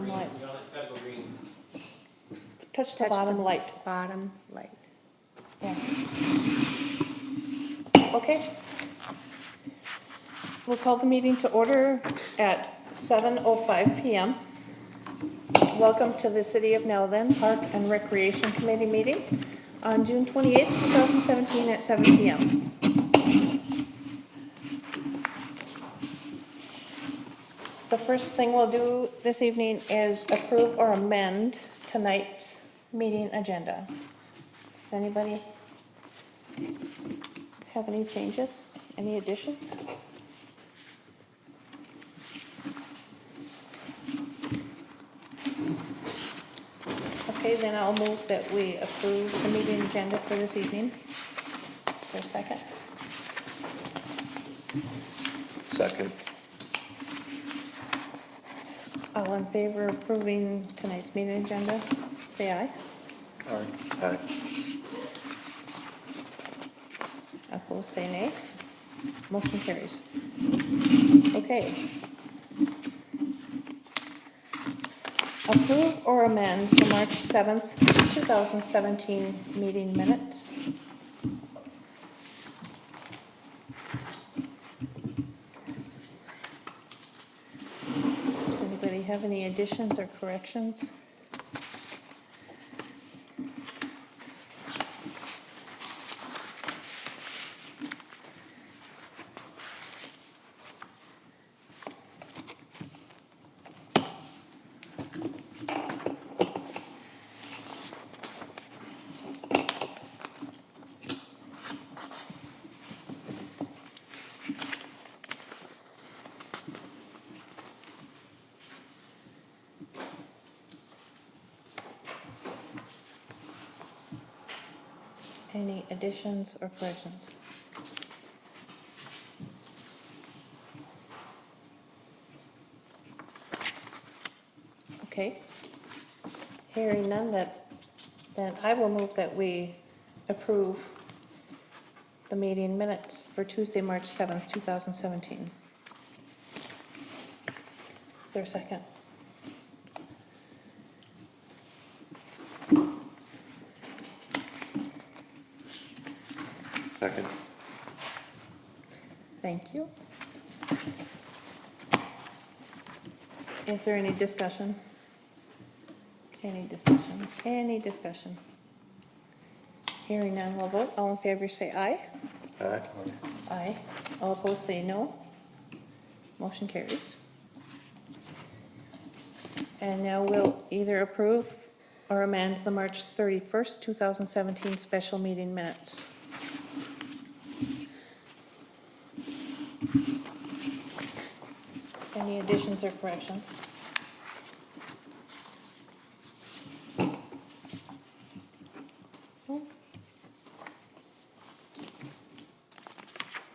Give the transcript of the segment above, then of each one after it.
bottom light. You know, it's gotta go green. Touch the bottom light. Bottom light. Yeah. Okay. We'll call the meeting to order at 7:05 PM. Welcome to the City of Nowthen Park and Recreation Committee meeting on June 28th, 2017 at 7 PM. The first thing we'll do this evening is approve or amend tonight's meeting agenda. Does anybody have any changes, any additions? Okay, then I'll move that we approve the meeting agenda for this evening. For a second. Second. All in favor of approving tonight's meeting agenda, say aye. Aye. Opposed, say nay. Motion carries. Okay. Approve or amend the March 7th, 2017 meeting minutes. Does anybody have any additions or corrections? Any additions or corrections? Okay. Hearing none, then I will move that we approve the meeting minutes for Tuesday, March 7th, 2017. Is there a second? Second. Thank you. Is there any discussion? Any discussion? Any discussion? Hearing none, we'll vote. All in favor say aye. Aye. Aye. All opposed say no. Motion carries. And now we'll either approve or amend the March 31st, 2017 special meeting minutes. Any additions or corrections?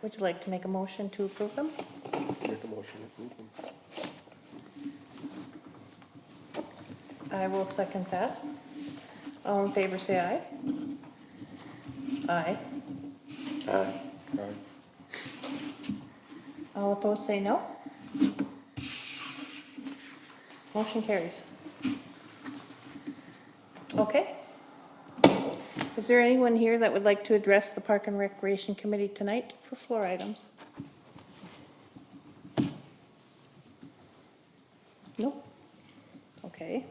Would you like to make a motion to approve them? Make a motion to approve them. I will second that. All in favor say aye. Aye. Aye. All opposed say no. Motion carries. Okay. Is there anyone here that would like to address the Park and Recreation Committee tonight for floor items? No? Okay.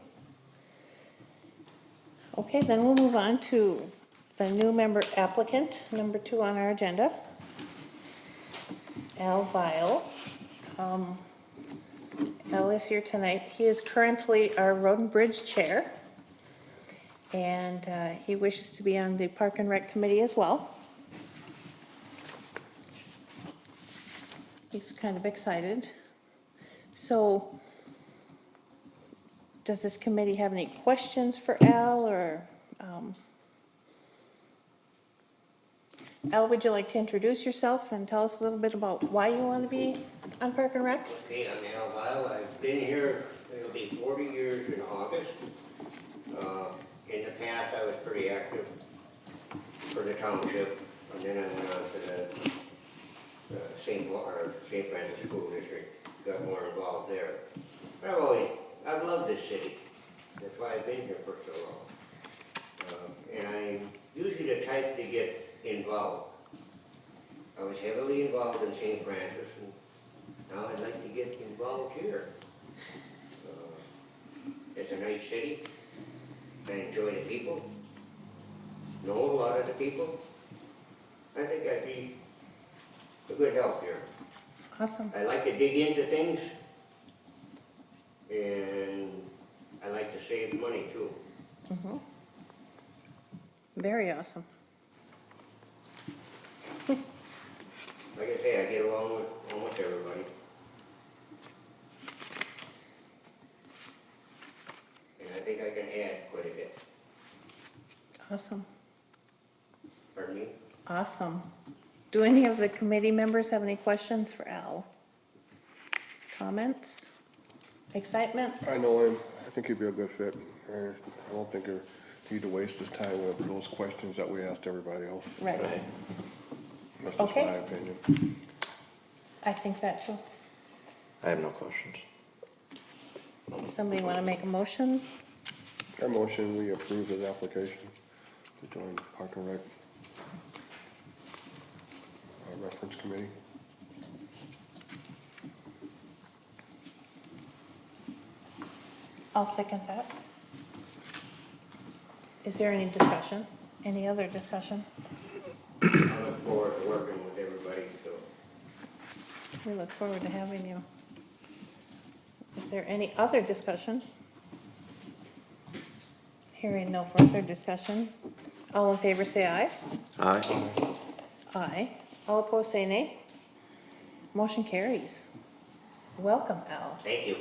Okay, then we'll move on to the new member applicant, number 2 on our agenda. Al Vile. Al is here tonight. He is currently our Road and Bridge Chair, and he wishes to be on the Park and Rec Committee as well. He's kind of excited. So, does this committee have any questions for Al, or Al, would you like to introduce yourself and tell us a little bit about why you want to be on Park and Rec? Okay, I'm Al Vile. I've been here, it'll be 40 years in August. In the past, I was pretty active for the township, and then I went on to the St. Francis School District, got more involved there. But I've loved this city. That's why I've been here for so long. And I'm usually the type to get involved. I was heavily involved in St. Francis, and now I'd like to get involved here. It's a nice city. I enjoy the people. Know a lot of the people. I think I'd be a good help here. Awesome. I like to dig into things, and I like to save money too. Mhm. Very awesome. Like I say, I get along with almost everybody. And I think I can add quite a bit. Awesome. Pardon me? Awesome. Do any of the committee members have any questions for Al? Comments? Excitement? I know him. I think he'd be a good fit. I don't think he'd need to waste his time with those questions that we asked everybody else. Right. That's just Okay. my opinion. I think that too. I have no questions. Does somebody want to make a motion? I motion we approve his application to join Park and Rec reference committee. I'll second that. Is there any discussion? Any other discussion? I look forward to working with everybody, so. We look forward to having you. Is there any other discussion? Hearing no further discussion. All in favor say aye. Aye. Aye. All opposed say nay. Motion carries. Welcome, Al. Thank you.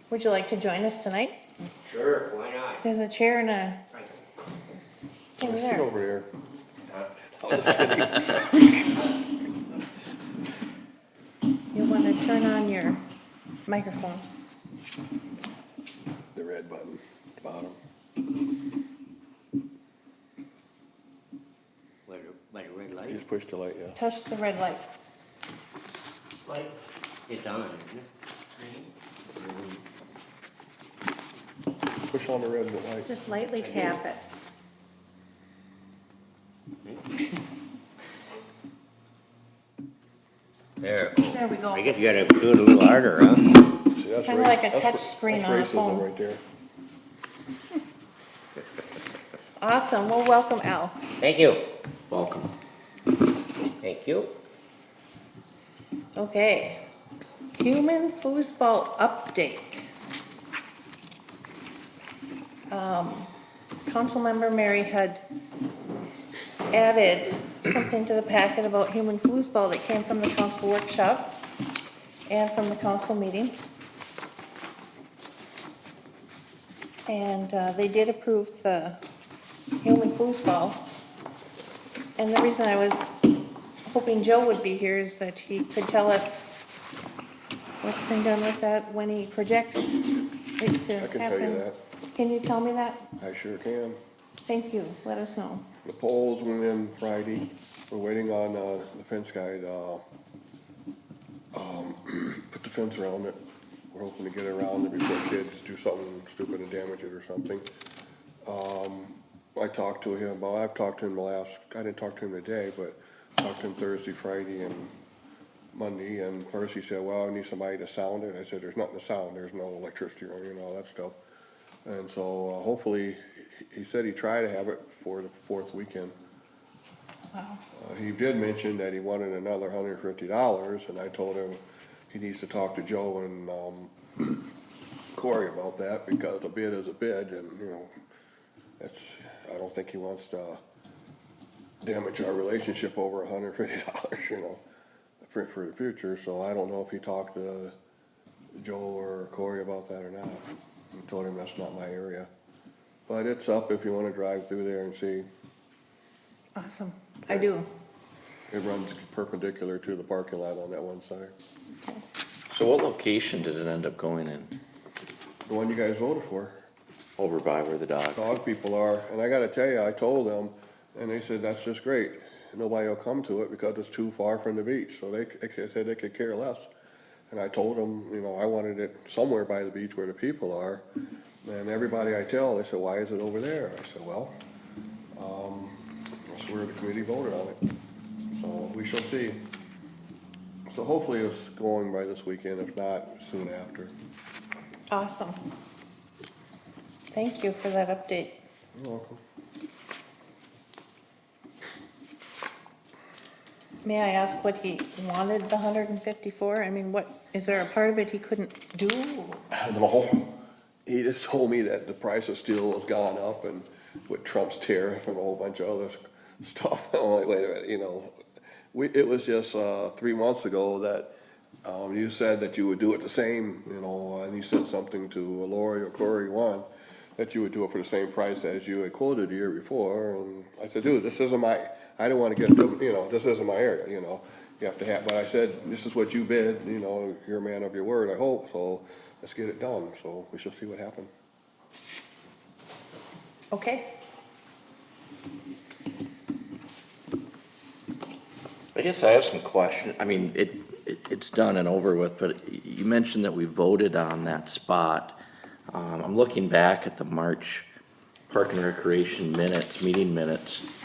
Would you like to join us tonight? Sure, why not? There's a chair and a thing Sit there. over there. You'll want to turn on your microphone. The red button, at the bottom. By the red You light? just push the light, yeah. Touch the red light. Light? It's on, isn't it? Push on the red light. Just lightly tap it. There. There we go. I guess you gotta do it a little harder, huh? See, that's Kinda ra- like a that's touch ra- screen that's on a racism phone. right there. Awesome. Well, welcome, Al. Thank you. Welcome. Thank you. Okay. Human foosball update. Councilmember Mary had added something to the packet about human foosball that came from the council workshop and from the council meeting. And they did approve the human foosball. And the reason I was hoping Joe would be here is that he could tell us what's been done with that, when he projects it to happen. I can tell you that. Can you tell me that? I sure can. Thank you, let us know. The polls went in Friday. We're waiting on, the fence guy to, put the fence around it. We're hoping to get it around it before kids do something stupid and damage it or something. I talked to him, well, I've talked to him I didn't talk to him today, but talked to him Thursday, Friday, and Monday, and first he said, well, I need somebody to sound it. I said, there's nothing to sound, there's no electricity or anything, all that stuff. And so, hopefully, he said he'd try to have it for the fourth weekend. Wow, He did mention that he wanted another $150, and I told him he needs to talk to Joe and, Corey about that, because a bid is a bid, and, you know, I don't think he wants to damage our relationship over $150, you know, for the future, so I don't know if he talked to Joe or Corey about that or not. I told him that's not my area, but it's up if you wanna drive through there and see. awesome, I do. It runs perpendicular to the parking lot on that one side. So what location did it end up going in? The one you guys voted for, Over by where the dog people are, and I gotta tell you, I told them, and they said, that's just great. Nobody will come to it because it's too far from the beach, so they said they could care less. And I told him, you know, I wanted it somewhere by the beach where the people are. And everybody I tell, they said, why is it over there? I said, well, that's where the committee voted on it. So we shall see. So hopefully it's going by this weekend, if not, soon after. Awesome. Thank you for that update. You're welcome. May I ask what he wanted the 154? I mean, what, is there a part of it he couldn't do? No, he just told me that the price of steel has gone up and with Trump's tariff and a whole bunch of other stuff. I'm like, wait a minute, you know, it was just 3 months ago that you said that you would do it the same, you know, and you sent something to Lori or Corey one, that you would do it for the same price as you had quoted the year before. And I said, dude, this isn't my, I don't want to get, you know, this isn't my area, you know. You have to have, but I said, this is what you bid, you know, you're a man of your word, I hope, so let's get it done. So we shall see what happens. Okay. I guess I have some questions. I mean, it's done and over with, but you mentioned that we voted on that spot. I'm looking back at the March Park and Recreation minutes, meeting minutes,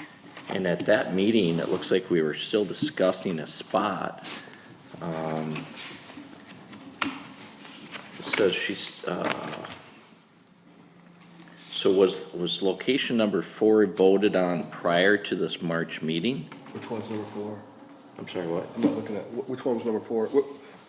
and at that meeting, it looks like we were still discussing a spot. It says she's, so was location number 4 voted on prior to this March meeting? Which one's number 4? I'm sorry, what? I'm not looking at, which one's number 4?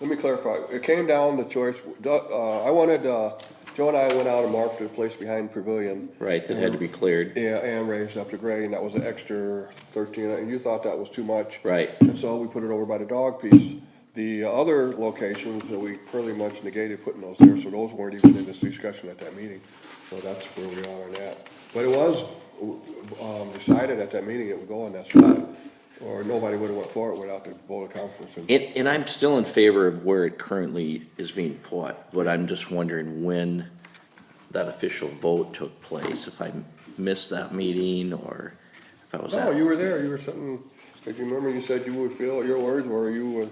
Let me clarify. It came down to choice, I wanted, Joe and I went out and marked the place behind the pavilion. Right, that had to be cleared. Yeah, and raised up to grade, and that was an extra 13, and you thought that was too much. Right. And so we put it over by the dog piece. The other locations that we pretty much negated putting those there, so those weren't even in this discussion at that meeting. So that's where we are on that. But it was, decided at that meeting it would go in that spot, or nobody would've went for it without the vote of confidence. And I'm still in favor of where it currently is being put, but I'm just wondering when that official vote took place, if I missed that meeting or if I was No, at. you were there, you were sitting, if you remember, you said you would feel, your words were, you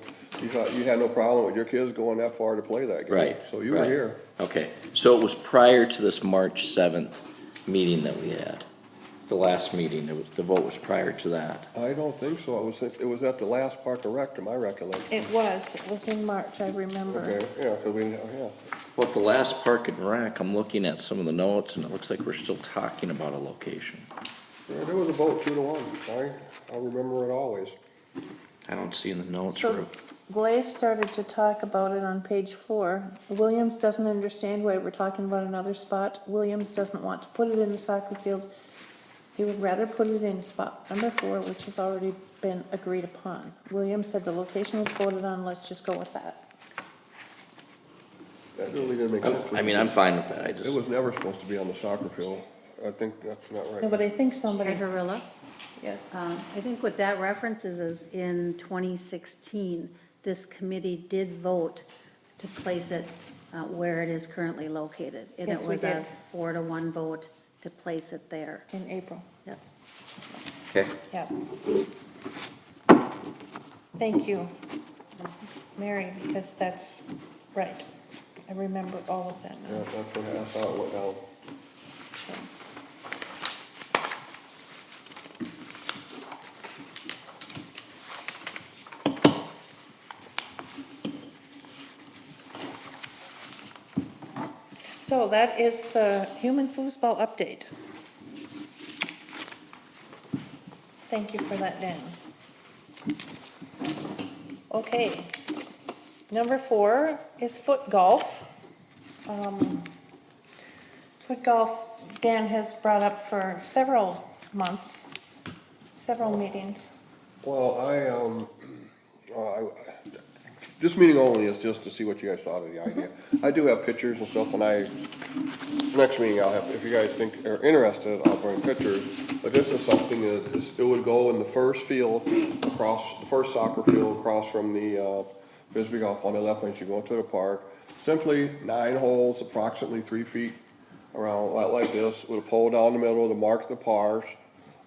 thought you had no problem with your kids going that far to play that game. Right. So you were right. here. Okay, so it was prior to this March 7th meeting that we had, the last meeting, the vote was prior to that. I don't think so, it was at the last Park and Rec, to my recollection. It was in March, I remember. Okay, yeah, cause we, yeah. Well, at the last Park and Rec, I'm looking at some of the notes and it looks like we're still talking about a location. Yeah, there was a vote 2-1, I remember it always. I don't see in the notes. So Glaze started to talk about it on page 4. Williams doesn't understand why we're talking about another spot. Williams doesn't want to put it in the soccer fields. He would rather put it in spot number 4, which has already been agreed upon. Williams said the location was voted on, let's just go with that. That really didn't make sense. I mean, I'm fine with that, I It just, was never supposed to be on the soccer field, I think that's not right. No, but I think somebody, Gorilla. yes. I think what that references is in 2016, this committee did vote to place it where it is currently located. And Yes, it we was a did. 4-1 vote to place it there. In April, Yep. okay. yeah. Thank you, Mary, because that's right. I remember all of that Yeah, now. that's how it went down. So that is the human foosball update. Thank you for that, Dan. Okay. Number 4 is foot golf. Foot golf, Dan has brought up for several months, several meetings. Well, this meeting only is just to see what you guys thought of the idea. I do have pictures and stuff, and next meeting I'll have, if you guys think are interested, I'll bring pictures. But this is something that it would go in the first field across, the first soccer field across from the Bisbee Golf on the left when you go into the park. Simply 9 holes, approximately 3 feet around, like this, with a pole down the middle to mark the pars,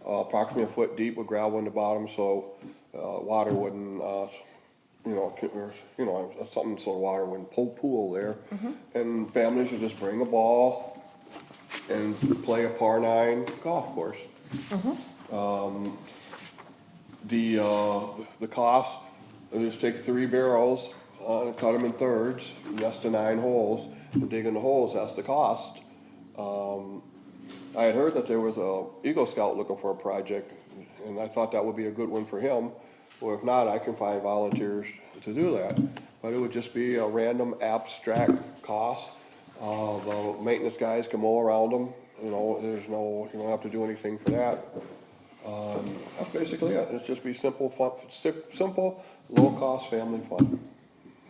approximately a foot deep with gravel in the bottom, so water wouldn't something so the water wouldn't pool there. And families would just bring a ball and play a par 9 golf course. The cost, we just take 3 barrels, cut them in thirds, and that's the 9 holes, and dig in the holes, that's the cost. I had heard that there was a Eagle Scout looking for a project, and I thought that would be a good one for him. Or if not, I can find volunteers to do that. But it would just be a random abstract cost. The maintenance guys can mow around them, you don't have to do anything for that. That's basically it. It's just be simple, fun, simple, low-cost family fun.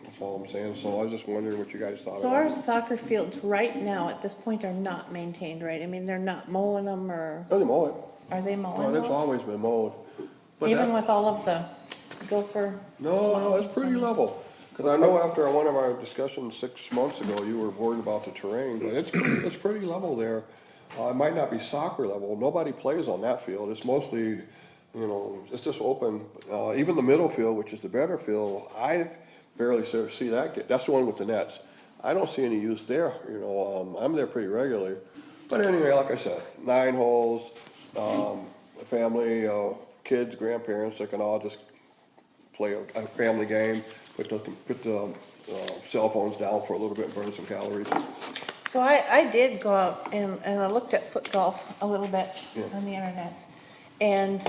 That's all I'm saying. So I was just wondering what you guys thought So of our that. soccer fields right now at this point are not maintained, right? I mean, they're not mowing them, or Doesn't Oh, mow it. are they Well, mowing it's those? always been mowed. But Even that- with all of the gopher? No, it's pretty level. Cause I know after one of our discussions 6 months ago, you were worried about the terrain, but it's pretty level there. It might not be soccer level, nobody plays on that field, it's mostly, it's just open. Even the middle field, which is the better field, I barely see that that's the one with the nets. I don't see any use there, I'm there pretty regularly. But anyway, like I said, 9 holes, family, kids, grandparents, they can all just play a family game, put the cell phones down for a little bit, burn some calories. So I did go out and I looked at foot golf a little bit Yeah. on the internet. And,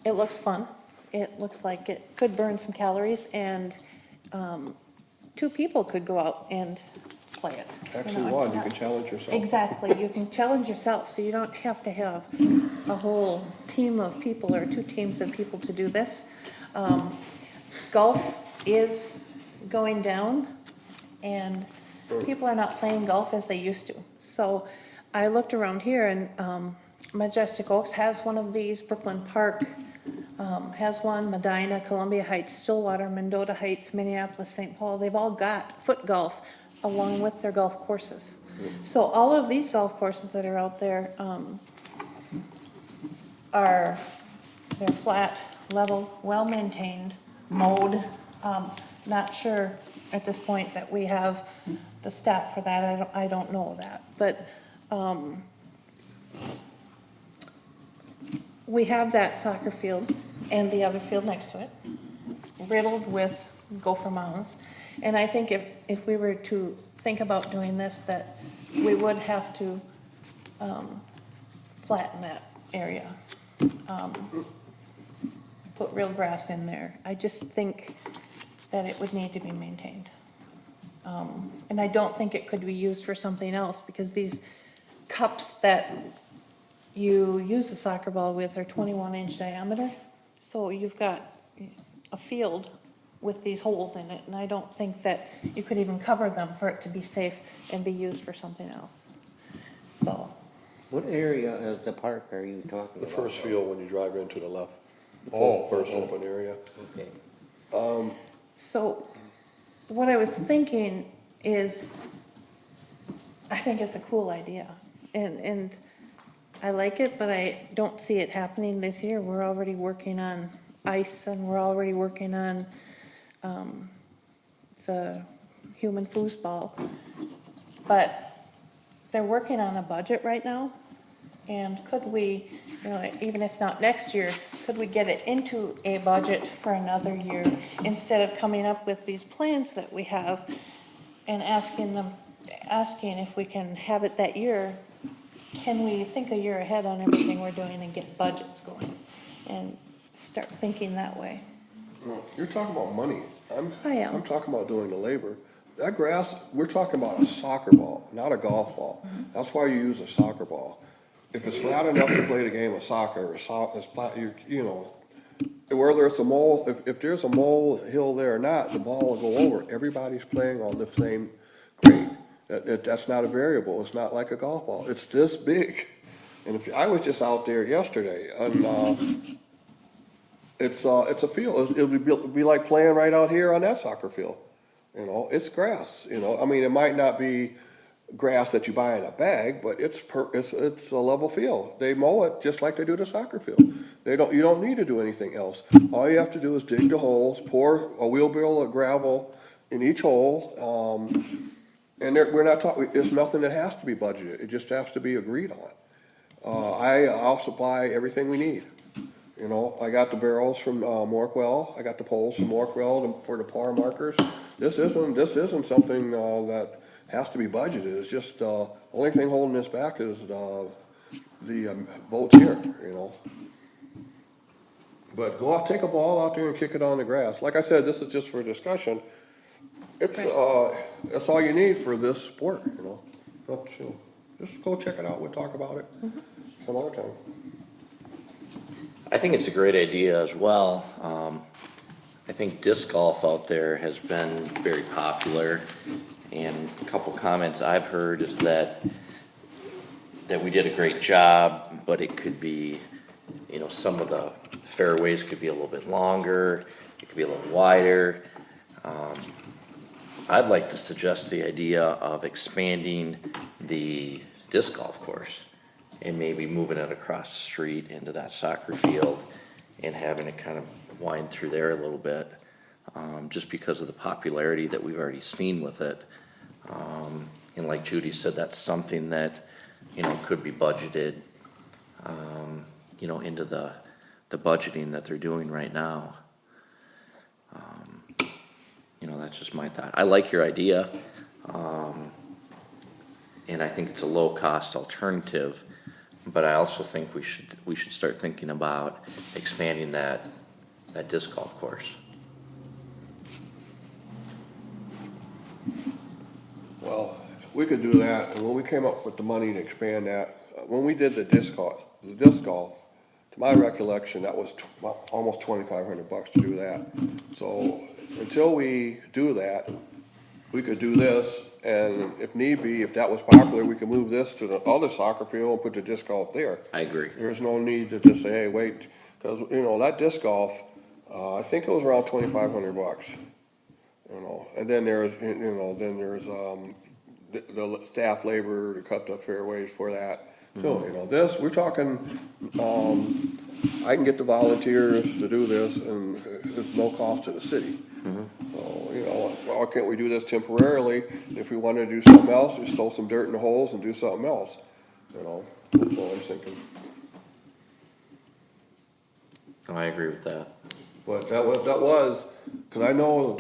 it looks fun. It looks like it could burn some calories, and, 2 people could go out and play it. Actually, It's one, you not- can challenge yourself. Exactly, you can challenge yourself, so you don't have to have a whole team of people or 2 teams of people to do this. Golf is going down, and people are not playing golf as they used to. So I looked around here, and Majestic Oaks has one of these, Brooklyn Park has one, Medina, Columbia Heights, Stillwater, Mendota Heights, Minneapolis, St. Paul, they've all got foot golf along with their golf courses. So all of these golf courses that are out there they're flat, level, well-maintained, mowed. Not sure at this point that we have the staff for that, I don't know that, but we have that soccer field and the other field next to it, riddled with gopher mounds. And I think if we were to think about doing this, that we would have to flatten that area. Put real grass in there. I just think that it would need to be maintained. And I don't think it could be used for something else, because these cups that you use the soccer ball with are 21-inch diameter. So you've got a field with these holes in it, and I don't think that you could even cover them for it to be safe and be used for something else. So, What area of the park are you talking The about? first field when you drive into the left, Oh, first oh. open area. Okay. so what I was thinking is, I think it's a cool idea. And I like it, but I don't see it happening this year. We're already working on ice, and we're already working on the human foosball. But they're working on a budget right now, and could we, even if not next year, could we get it into a budget for another year, instead of coming up with these plans that we have and asking if we can have it that year? Can we think a year ahead on everything we're doing and get budgets going and start thinking that way? Well, you're talking about money. I am. I'm talking about doing the labor. That grass, we're talking about a soccer ball, not a golf ball. That's why you use a soccer ball. If it's flat enough to play the game of soccer, it's flat, whether it's a mole, if there's a mole hill there or not, the ball will go over. Everybody's playing on the same grade. That's not a variable. It's not like a golf ball. It's this big. And I was just out there yesterday, and it's a field. It'll be like playing right out here on that soccer field. It's grass. I mean, it might not be grass that you buy in a bag, but it's a level field. They mow it just like they do the soccer field. You don't need to do anything else. All you have to do is dig the holes, pour a wheelbarrow of gravel in each hole, and we're not talking, it's nothing that has to be budgeted, it just has to be agreed on. I'll supply everything we need. You know, I got the barrels from Morkwell, I got the poles from Morkwell for the par markers. This isn't something that has to be budgeted, it's just, only thing holding this back is the votes here, you know. But go out, take a ball out there and kick it on the grass. Like I said, this is just for discussion. It's, that's all you need for this sport, you know. But, just go check it out, we'll talk about it some other time. I think it's a great idea as well. I think disc golf out there has been very popular, and a couple comments I've heard is that we did a great job, but it could be, you know, some of the fairways could be a little bit longer, it could be a little wider. I'd like to suggest the idea of expanding the disc golf course and maybe moving it across the street into that soccer field and having it kind of wind through there a little bit, just because of the popularity that we've already seen with it. And like Judy said, that's something that, you know, could be budgeted, you know, into the budgeting that they're doing right now. You know, that's just my thought. I like your idea, and I think it's a low-cost alternative, but I also think we should start thinking about expanding that disc golf course. Well, we could do that, and when we came up with the money to expand that, when we did the disc golf, to my recollection, that was almost $2,500 to do that. So until we do that, we could do this, and if need be, if that was popular, we could move this to the other soccer field and put the disc golf there. I agree. There's no need to just say, hey, wait, because, you know, that disc golf, I think it was around $2,500. You know, and then there's, the staff labor to cut the fairways for that. So, you know, this, we're talking, I can get the volunteers to do this, and there's no cost to the city. So, you know, why can't we do this temporarily? If we want to do something else, just throw some dirt in the holes and do something else. You know, that's all I'm thinking. I agree with that. But that was, because I know,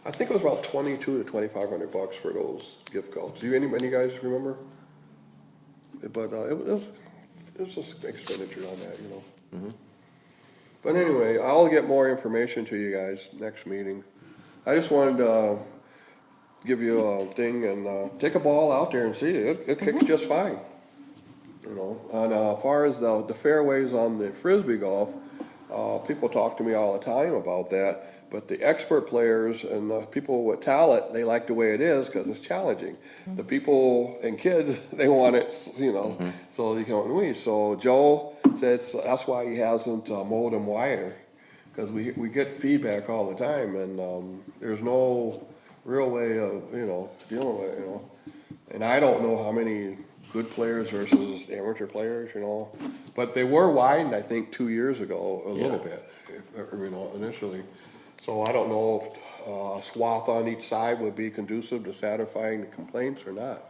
I think it was about $2,200 to $2,500 for those gift cards. Do anybody guys remember? But it was just expenditure on that, you know. But anyway, I'll get more information to you guys next meeting. I just wanted to give you a thing and take a ball out there and see it. It kicks just fine. You know, and as far as the fairways on the Frisbee golf, people talk to me all the time about that. But the expert players and the people with talent, they like the way it is because it's challenging. The people and kids, they want it, you know, so you can't win. So Joe says that's why he hasn't mowed them wider, because we get feedback all the time, and there's no real way of, you know, dealing with it, you know. And I don't know how many good players versus amateur players, you know. But they were widened, I think, 2 years ago, a little bit, you know, initially. So I don't know if a swath on each side would be conducive to satisfying the complaints or not.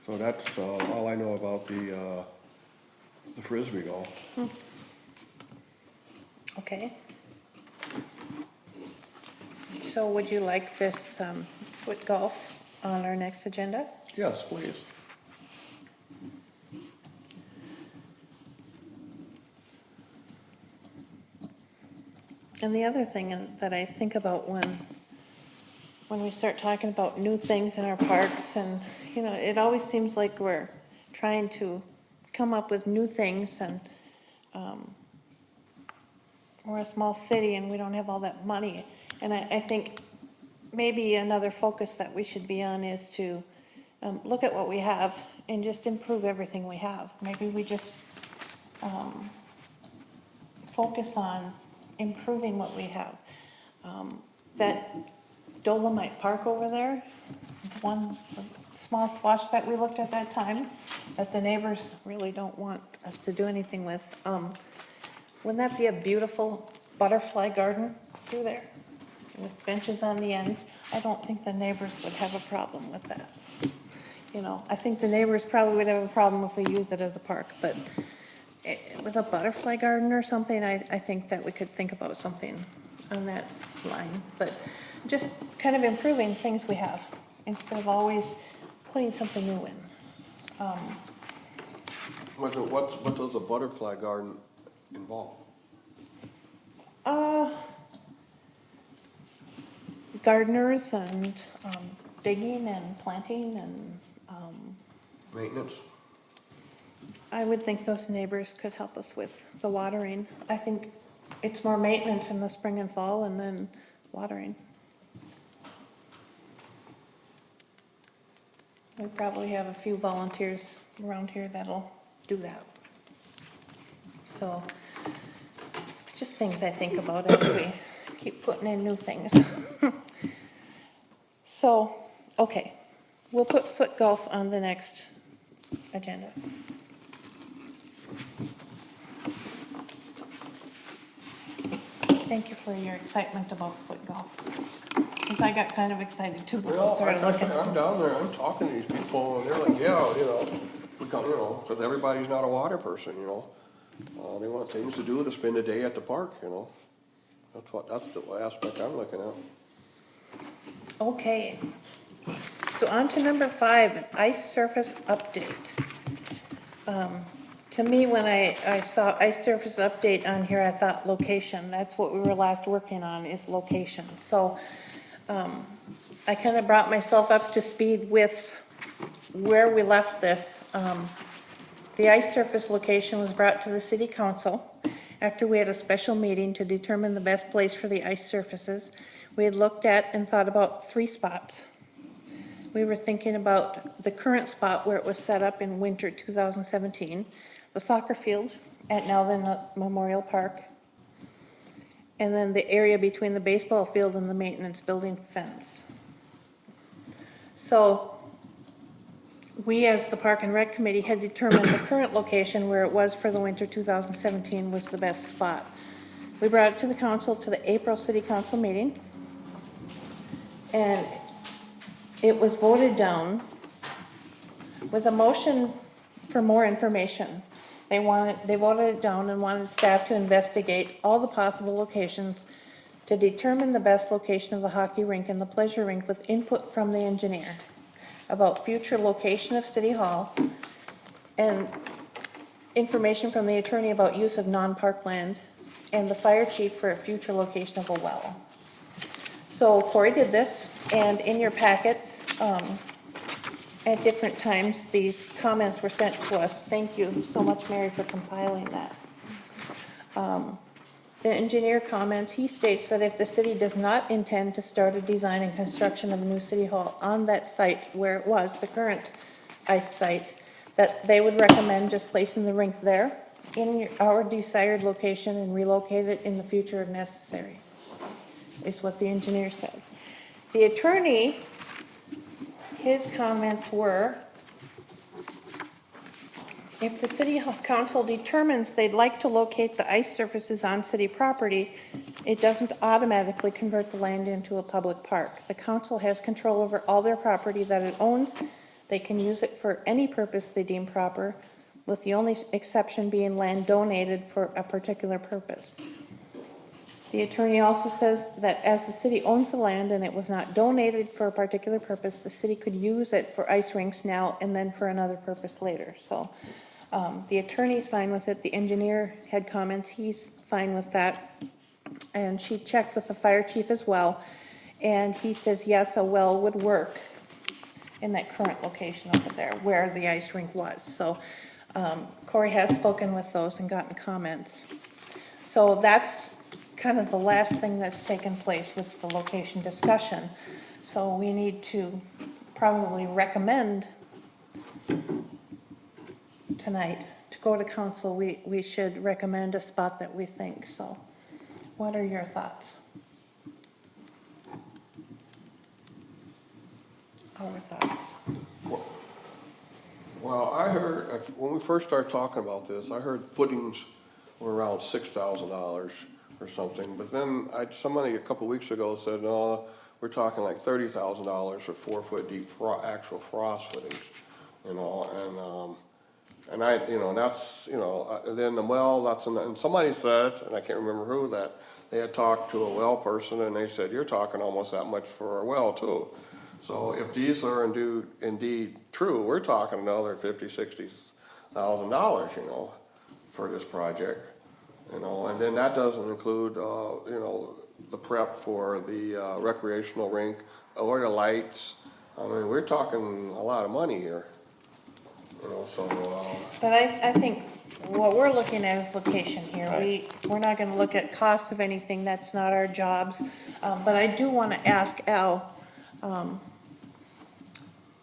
So that's all I know about the Frisbee golf. Okay. So would you like this foot golf on our next agenda? Yes, please. And the other thing that I think about when we start talking about new things in our parks, and, you know, it always seems like we're trying to come up with new things, and we're a small city and we don't have all that money. And I think maybe another focus that we should be on is to look at what we have and just improve everything we have. Maybe we just focus on improving what we have. That Dolomite Park over there, one small swash that we looked at that time, that the neighbors really don't want us to do anything with. Wouldn't that be a beautiful butterfly garden through there with benches on the ends? I don't think the neighbors would have a problem with that. You know, I think the neighbors probably would have a problem if we used it as a park, but with a butterfly garden or something, I think that we could think about something on that line. But just kind of improving things we have instead of always putting something new in. What does a butterfly garden involve? Gardeners and digging and planting and Maintenance? I would think those neighbors could help us with the watering. I think it's more maintenance in the spring and fall and then watering. We probably have a few volunteers around here that'll do that. So, just things I think about as we keep putting in new things. So, okay, we'll put foot golf on the next agenda. Thank you for your excitement about foot golf. Because I got kind of excited too when I Well, started looking. I'm down there, I'm talking to these people, and they're like, yeah, you know, we come, you know, because everybody's not a water person, you know. They want things to do to spend a day at the park, you know. That's the aspect I'm looking at. Okay. So on to number 5, ice surface update. To me, when I saw ice surface update on here, I thought location. That's what we were last working on, is location. So I kind of brought myself up to speed with where we left this. The ice surface location was brought to the city council after we had a special meeting to determine the best place for the ice surfaces. We had looked at and thought about 3 spots. We were thinking about the current spot where it was set up in winter 2017, the soccer field at Nowthen Memorial Park, and then the area between the baseball field and the maintenance building fence. So we, as the Park and Rec Committee, had determined the current location where it was for the winter 2017 was the best spot. We brought it to the council, to the April City Council meeting, and it was voted down with a motion for more information. They voted it down and wanted staff to investigate all the possible locations to determine the best location of the hockey rink and the pleasure rink with input from the engineer about future location of City Hall and information from the attorney about use of non-park land and the fire chief for a future location of a well. So Corey did this, and in your packets, at different times, these comments were sent to us. Thank you so much, Mary, for compiling that. The engineer comments, he states that if the city does not intend to start a design and construction of a new city hall on that site where it was, the current ice site, that they would recommend just placing the rink there in our desired location and relocate it in the future if necessary, is what the engineer said. The attorney, his comments were, if the city council determines they'd like to locate the ice surfaces on city property, it doesn't automatically convert the land into a public park. The council has control over all their property that it owns. They can use it for any purpose they deem proper, with the only exception being land donated for a particular purpose. The attorney also says that as the city owns the land and it was not donated for a particular purpose, the city could use it for ice rinks now and then for another purpose later. So the attorney's fine with it. The engineer had comments. He's fine with that. And she checked with the fire chief as well. And he says, yes, a well would work in that current location over there where the ice rink was. So Corey has spoken with those and gotten comments. So that's kind of the last thing that's taken place with the location discussion. So we need to probably recommend tonight to go to council. We should recommend a spot that we think. So what are your thoughts? our thoughts. Well, I heard, when we first started talking about this, I heard footings were around $6,000 or something, but then somebody a couple weeks ago said, no, we're talking like $30,000 for 4-foot deep actual frost footings, you know, and I, you know, that's, you know, then the well, and somebody said, and I can't remember who, that they had talked to a well person and they said, you're talking almost that much for a well too. So if these are indeed true, we're talking another $50,000-$60,000, you know, for this project, you know, and then that doesn't include, you know, the prep for the recreational rink or the lights. I mean, we're talking a lot of money here, you know, so, But I think what we're looking at is location here. We're not gonna look at costs of anything, that's not our jobs. But I do wanna ask Al,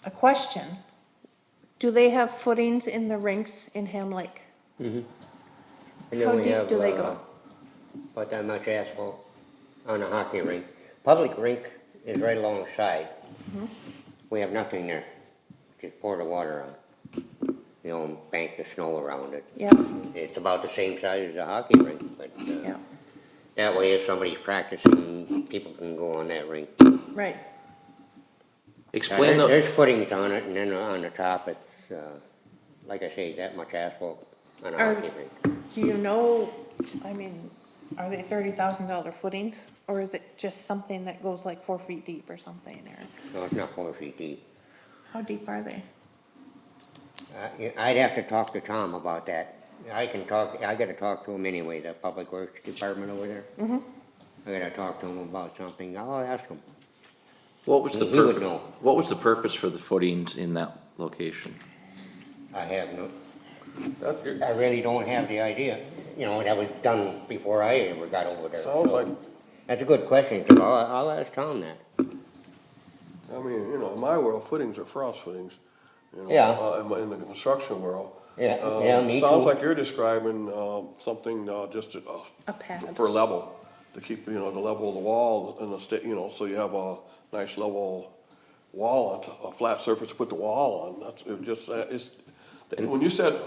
a question. Do they have footings in the rinks in Ham Lake? And How then we deep have, do they go? about that much asphalt on the hockey rink. Public rink is right alongside. We have nothing there, just pour the water on. You know, and bank the snow around it. Yep, It's about the same size as a hockey rink, but, yeah, that way if somebody's practicing, people can go on that rink. right. Explain the, There's footings on it, and then on the top, it's, like I say, that much asphalt on a Are- hockey rink. Do you know, I mean, are they $30,000 footings? Or is it just something that goes like 4 feet deep or something, or No, it's not 4 feet deep. how deep are they? I'd have to talk to Tom about that. I gotta talk to him anyway, the Public Works Department over there. I gotta talk to him about something, I'll ask him. what was the He would purpose, know. what was the purpose for the footings in that location? I have no, that, it I really don't have the idea. You know, that was done before I ever got over there. sounds so like, That's a good question, 'cause I'll ask Tom that. I mean, you know, in my world, footings are frost footings, you know. Yeah. In the construction world. Yeah, me Sounds too. like you're describing, something, just A pad. for level, to keep, you know, the level of the wall and you know, so you have a nice level wall, a flat surface to put the wall on. That's, it just, when you said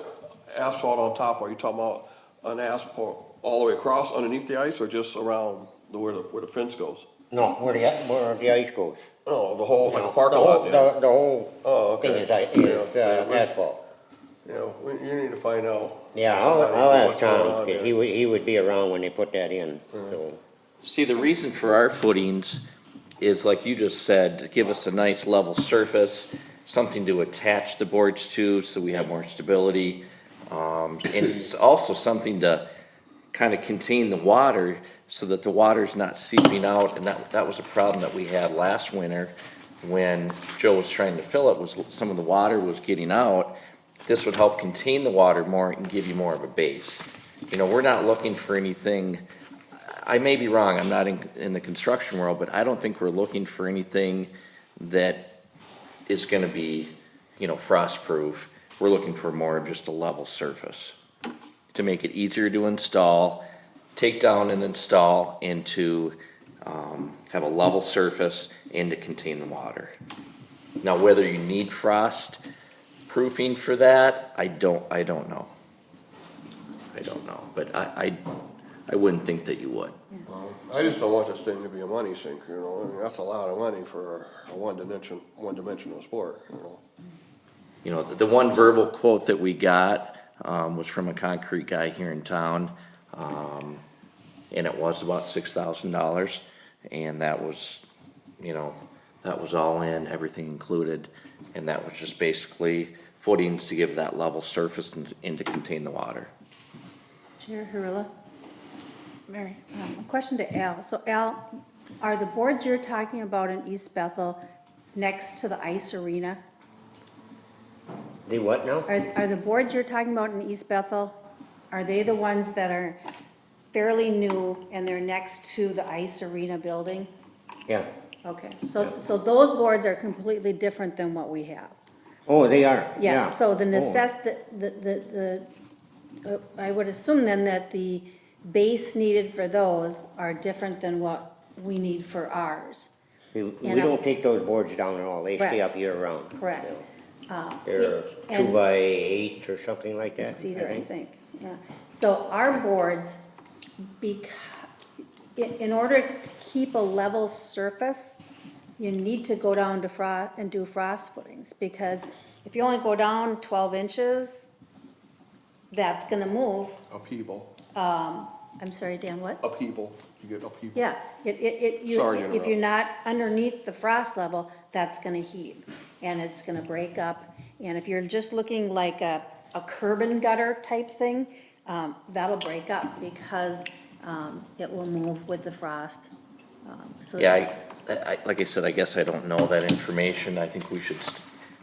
asphalt on top, are you talking about an asphalt all the way across underneath the ice or just around where the fence goes? No, where the ice goes. Oh, the whole, like a The parking whole- lot then? The whole Oh, thing okay. is Yeah. asphalt. You know, you need to find out. Yeah, somebody I'll ask what's going Tom, on 'cause there. he would be around when they put that in, so. See, the reason for our footings is like you just said, to give us a nice level surface, something to attach the boards to so we have more stability. And it's also something to kind of contain the water so that the water's not seeping out. And that was a problem that we had last winter when Joe was trying to fill it, was some of the water was getting out. This would help contain the water more and give you more of a base. You know, we're not looking for anything, I may be wrong, I'm not in the construction world, but I don't think we're looking for anything that is gonna be, you know, frost-proof. We're looking for more of just a level surface to make it easier to install, take down and install, and to have a level surface and to contain the water. Now, whether you need frost proofing for that, I don't know. I don't know, but I wouldn't think that you would. I just don't want this thing to be a money sink, you know, I mean, that's a lot of money for a one-dimensional sport, you know. You know, the one verbal quote that we got was from a concrete guy here in town, and it was about $6,000, and that was, you know, that was all in, everything included, and that was just basically footings to give that level surface and to contain the water. Chair Hurula, Mary? a question to Al. So Al, are the boards you're talking about in East Bethel next to the ice arena? The what now? Are the boards you're talking about in East Bethel, are they the ones that are fairly new and they're next to the ice arena building? Yeah. Okay, so those boards are completely different than what we have. Oh, they are, yeah. Yeah, so the Oh. I would assume then that the base needed for those are different than what we need for ours. We don't take those boards down at all, they stay Correct. up year round. Correct. You know. They're And- 2x8 or something like that. Cedar, I think, yeah. So our boards, in order to keep a level surface, you need to go down to and do frost footings, because if you only go down 12 inches, that's gonna move. Upheaval, I'm sorry, Dan, what? upheaval, you get upheaval. Yeah, Sorry to if interrupt. you're not underneath the frost level, that's gonna heave, and it's gonna break up. And if you're just looking like a curb and gutter type thing, that'll break up, because, it will move with the frost. So Yeah, like I said, I guess I don't know that information. I think we should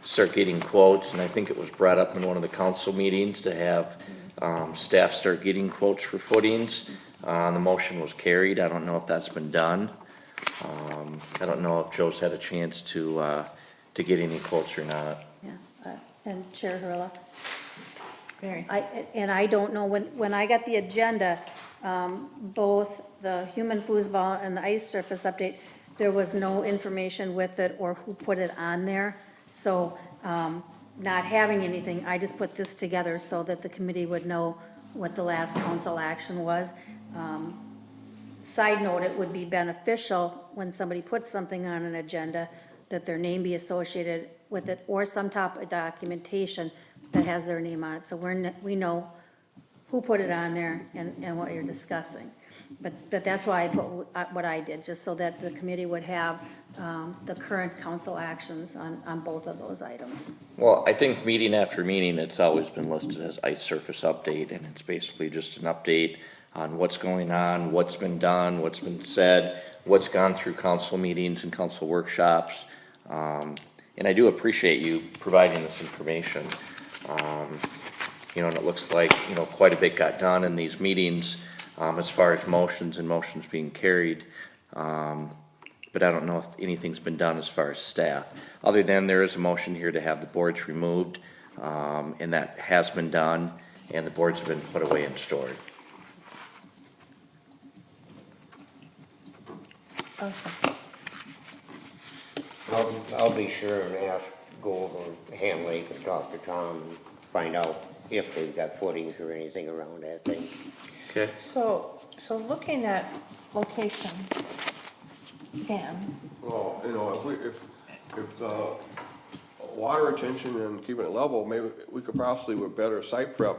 start getting quotes, and I think it was brought up in one of the council meetings to have, staff start getting quotes for footings. The motion was carried. I don't know if that's been done. I don't know if Joe's had a chance to get any quotes or not. Yeah, and Chair Hurla, Very. and I don't know, when I got the agenda, both the human foosball and the ice surface update, there was no information with it or who put it on there. So, not having anything, I just put this together so that the committee would know what the last council action was. Side note, it would be beneficial when somebody puts something on an agenda, that their name be associated with it, or some type of documentation that has their name on it, so we know who put it on there and what you're discussing. But that's why I put what I did, just so that the committee would have, the current council actions on both of those items. Well, I think meeting after meeting, it's always been listed as ice surface update, and it's basically just an update on what's going on, what's been done, what's been said, what's gone through council meetings and council workshops. And I do appreciate you providing this information. And it looks like, quite a bit got done in these meetings, as far as motions and motions being carried. But I don't know if anything's been done as far as staff, other than there is a motion here to have the boards removed, and that has been done, and the boards have been put away and stored. Awesome. I'll be sure and go over Ham Lake and talk to Tom and find out if they've got footings or anything around that thing. Okay. So looking at location, Dan, Well, if the water retention and keeping it level, maybe we could possibly with better site prep,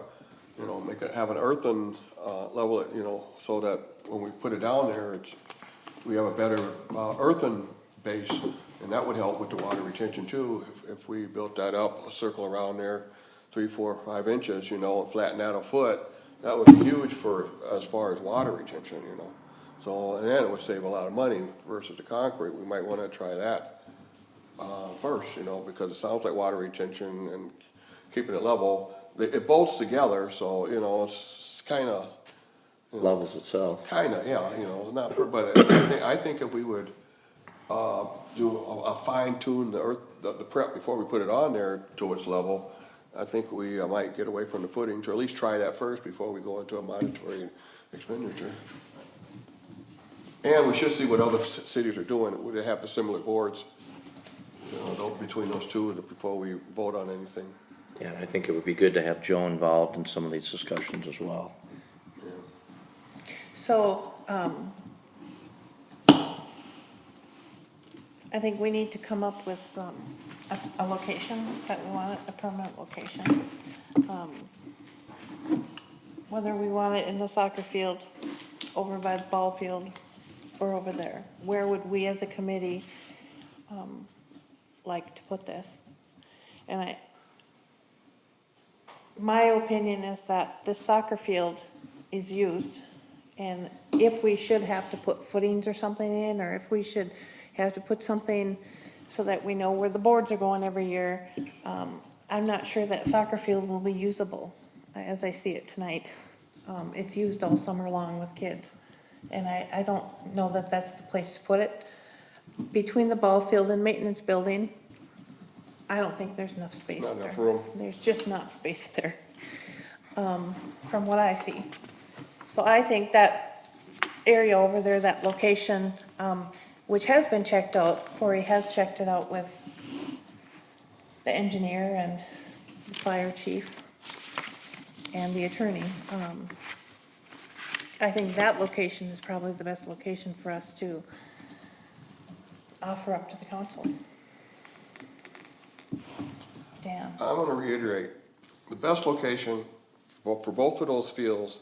have an earthen, level it, so that when we put it down there, we have a better, earthen base, and that would help with the water retention too. If we built that up, a circle around there, 3, 4, 5 inches, and flatten that a foot, that would be huge as far as water retention, So, and then it would save a lot of money versus the concrete. We might wanna try that, first, because it sounds like water retention and keeping it level, it bolts together, so, it's kinda, Levels itself. yeah, not, but I think if we would, do a fine tune the prep before we put it on there to its level, I think we might get away from the footings, or at least try that first before we go into a monetary expenditure. And we should see what other cities are doing, would they have the similar boards, between those two before we vote on anything. Yeah, I think it would be good to have Joe involved in some of these discussions as well. so, I think we need to come up with, a location that we want, a permanent location. Whether we want it in the soccer field, over by the ball field, or over there. Where would we as a committee, like to put this? And my opinion is that the soccer field is used, and if we should have to put footings or something in, or if we should have to put something so that we know where the boards are going every year, I'm not sure that soccer field will be usable, as I see it tonight. It's used all summer long with kids, and I don't know that that's the place to put it. Between the ball field and maintenance building, I don't think there's enough space Not there. enough room. There's just not space there, from what I see. So I think that area over there, that location, which has been checked out. Corey has checked it out with the engineer and the fire chief and the attorney. I think that location is probably the best location for us to offer up to the council. Dan? I'm gonna reiterate, the best location for both of those fields,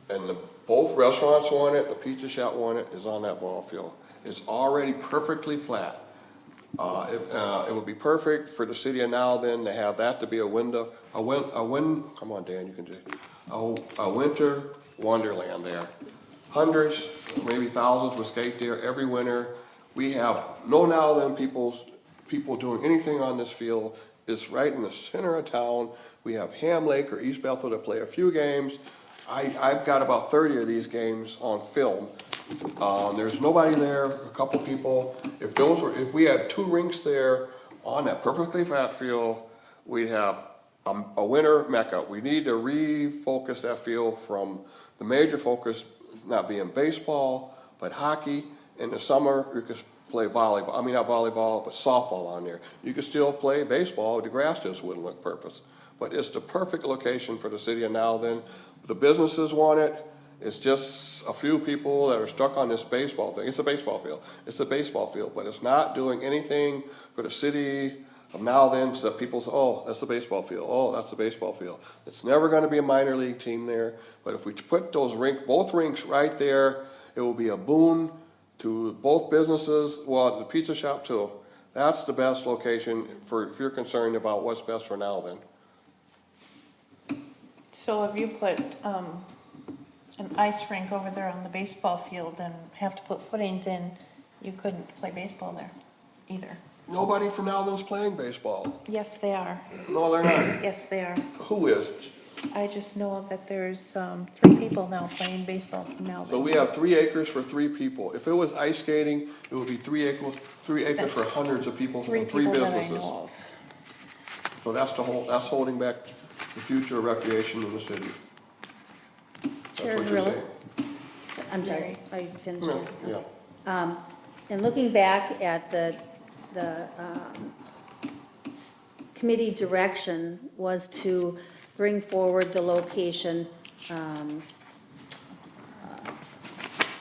and both restaurants want it, the pizza shop want it, is on that ball field. It's already perfectly flat. It would be perfect for the city of Nowthen to have that to be a window, come on, Dan, you can do it. A winter wonderland there. Hundreds, maybe thousands would skate there every winter. We have no Nowthen people doing anything on this field. It's right in the center of town. We have Ham Lake or East Bethel to play a few games. I've got about 30 of these games on film. There's nobody there, a couple people. If we had 2 rinks there on that perfectly flat field, we'd have a winter mecca. We need to refocus that field from the major focus not being baseball, but hockey. In the summer, you could play volleyball, not volleyball, but softball on there. You could still play baseball, the grass just wouldn't look perfect. But it's the perfect location for the city of Nowthen. The businesses want it. It's just a few people that are stuck on this baseball thing. It's a baseball field. It's a baseball field, but it's not doing anything for the city of Nowthen so that people say, oh, that's a baseball field. Oh, that's a baseball field. It's never gonna be a minor league team there. But if we put both rinks right there, it will be a boon to both businesses, well, the pizza shop too. That's the best location if you're concerned about what's best for Nowthen. So if you put, an ice rink over there on the baseball field and have to put footings in, you couldn't play baseball there either. Nobody from Nowthen's playing baseball. Yes, they are. No, they're not. Yes, they are. Who is? I just know that there's, 3 people now playing baseball from now. So we have 3 acres for 3 people. If it was ice skating, it would be 3 acres That's for hundreds of people Three and 3 people that I businesses. know of. So that's that's holding back the future of recreation in the city. That's Chair what you're Grillo? saying. I'm sorry, are you finished? No, yeah. And looking back at the committee direction was to bring forward the location,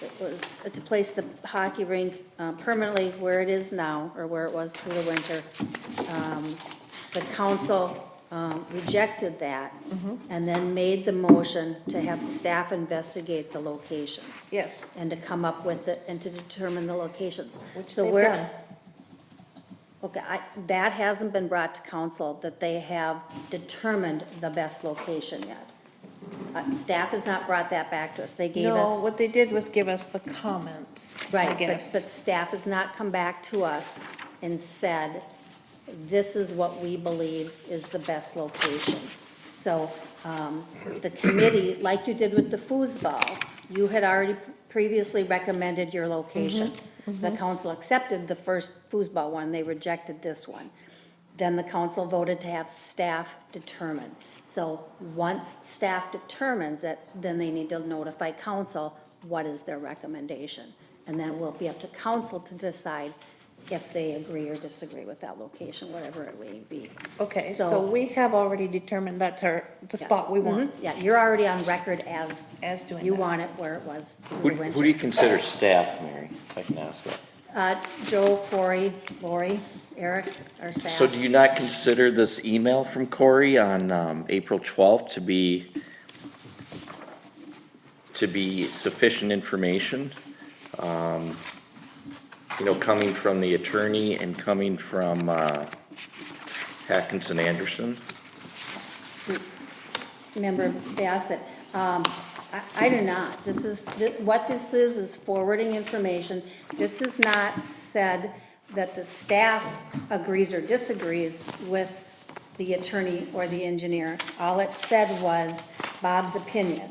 it was to place the hockey rink permanently where it is now, or where it was through the winter. The council rejected that and then made the motion to have staff investigate the locations. Yes, And to come up with it, and to determine the locations. which So they've we're- done. Okay, that hasn't been brought to council, that they have determined the best location yet. Staff has not brought that back to us. They gave No, us, what they did was give us the comments, I right, but guess. staff has not come back to us and said, this is what we believe is the best location. So, the committee, like you did with the foosball, you had already previously recommended your location. The council accepted the first foosball one, they rejected this one. Then the council voted to have staff determine. So, once staff determines it, then they need to notify council what is their recommendation. And then it will be up to council to decide if they agree or disagree with that location, whatever it may be. Okay, so we have already determined that's the spot we want Yeah, you're already on record as as doing you that. want it where it was Who through do you winter. consider staff, Mary, if I can ask that? Joe, Corey, Lori, Eric, our staff. So do you not consider this email from Corey on April 12th to be sufficient information? Coming from the attorney and coming from Atkinson Anderson? Member Bassett, I do not. What this is forwarding information. This is not said that the staff agrees or disagrees with the attorney or the engineer. All it said was Bob's opinion.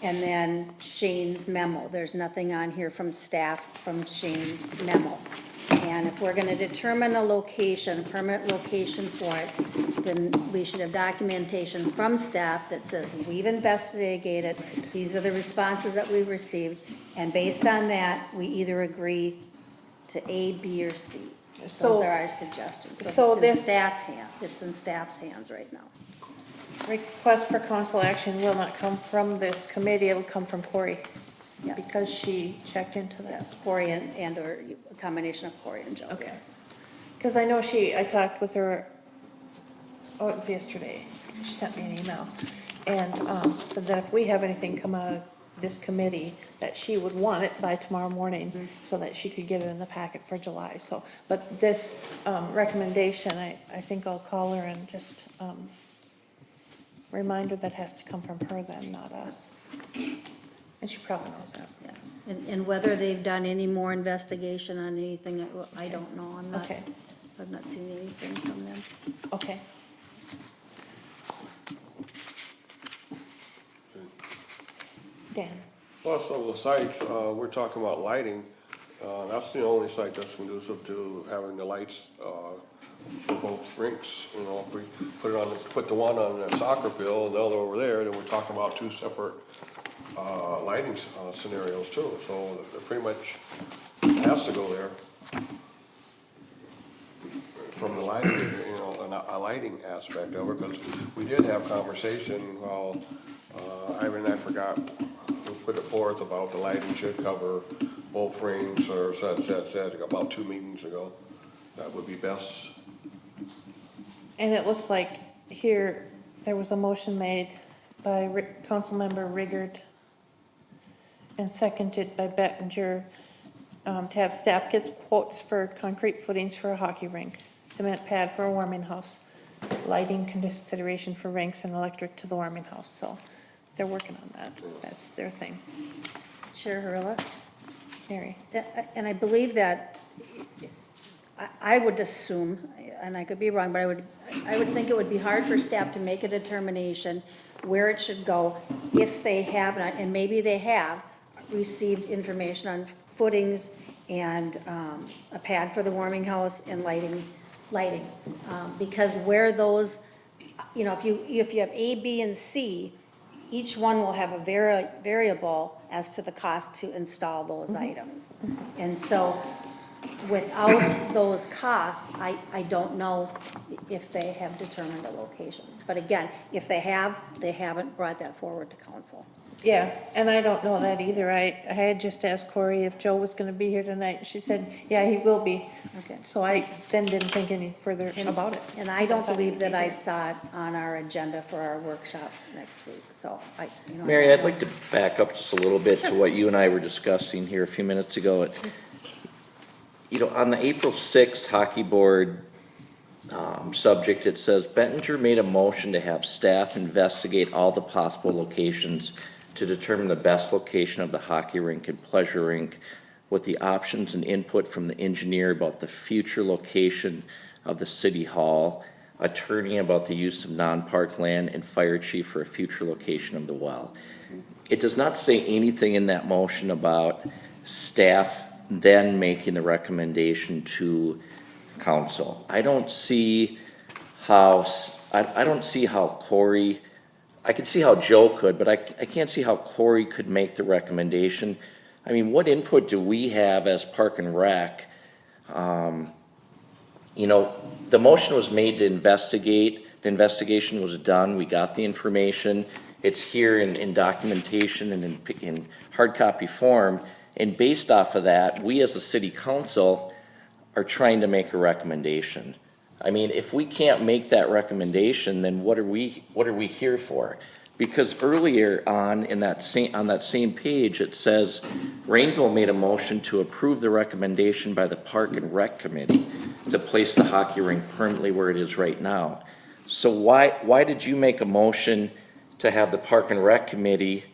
And then Shane's memo. There's nothing on here from staff from Shane's memo. And if we're gonna determine a location, a permanent location for it, then we should have documentation from staff that says, we've investigated, these are the responses that we've received, And based on that, we either agree to A, B, or C. So- Those are our suggestions. so this- It's in staff's hands right now. Request for council action will not come from this committee, it'll come from Corey. Yes. Because she checked into that. Yes, Corey and or a combination of Corey and Joe, Okay. yes. Because I know I talked with her, oh, it was yesterday, she sent me an email, and, said that if we have anything come out of this committee, that she would want it by tomorrow morning, so that she could get it in the packet for July, so, but this, recommendation, I think I'll call her and just, remind her that has to come from her then, not us. And she probably knows that. Yeah. And whether they've done any more investigation on anything, I don't know. Okay. I've not seen anything from them. Okay. Dan? Plus, of the sites, we're talking about lighting, that's the only site that's conducive to having the lights, for both rinks, you know, if we put the one on the soccer field and the other over there, then we're talking about two separate, lighting, scenarios too, so it pretty much has to go there. From the lighting, you know, a lighting aspect of it, because we did have conversation, while Ivan and I forgot who put it forth about the lighting should cover both rings, or said, about 2 meetings ago. That would be best. And it looks like here, there was a motion made by Councilmember Riggard and seconded by Bettinger, to have staff get quotes for concrete footings for a hockey rink, cement pad for a warming house, lighting consideration for rinks, and electric to the warming house, so they're working on that. That's their thing. Chair Hurla? Mary? And I believe that, I would assume, and I could be wrong, but I would think it would be hard for staff to make a determination where it should go if they have not, and maybe they have, received information on footings and a pad for the warming house and lighting. Because where those, you know, if you have A, B, and C, each one will have a variable as to the cost to install those items. And so without those costs, I don't know if they have determined a location. But again, if they have, they haven't brought that forward to council. Yeah, and I don't know that either. I had just asked Corey if Joe was gonna be here tonight, and she said, yeah, he will be. Okay. So I then didn't think any further about it. And I don't thought believe he'd that be I here. saw it on our agenda for our workshop next week, so you know. Mary, I'd like to back up just a little bit to what you and I were discussing here a few minutes ago. You know, on the April 6th hockey board subject, it says Bettinger made a motion to have staff investigate all the possible locations to determine the best location of the hockey rink and pleasure rink with the options and input from the engineer about the future location of the city hall, attorney about the use of non-park land, and fire chief for a future location of the well. It does not say anything in that motion about staff then making the recommendation to council. I don't see how, I don't see how Corey, I could see how Joe could, but I can't see how Corey could make the recommendation. I mean, what input do we have as Park and Rec? You know, the motion was made to investigate, the investigation was done, we got the information, it's here in documentation and in hard copy form, and based off of that, we as the city council are trying to make a recommendation. I mean, if we can't make that recommendation, then what are we here for? Because earlier on that same page, it says Rainville made a motion to approve the recommendation by the Park and Rec Committee to place the hockey rink permanently where it is right now. So why did you make a motion to have the Park and Rec Committee,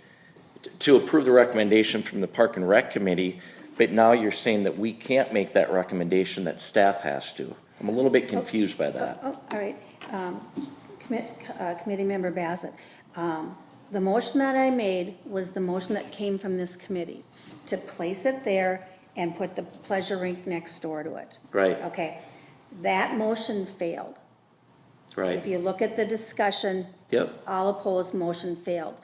to approve the recommendation from the Park and Rec Committee, but now you're saying that we can't make that recommendation, that staff has to? I'm a little bit confused by that. Oh, all right. Committee Member Bassett, the motion that I made was the motion that came from this committee, to place it there and put the pleasure rink next door to it. Right, Okay, that motion failed. If right, you look at the discussion, yep, all opposed, motion failed.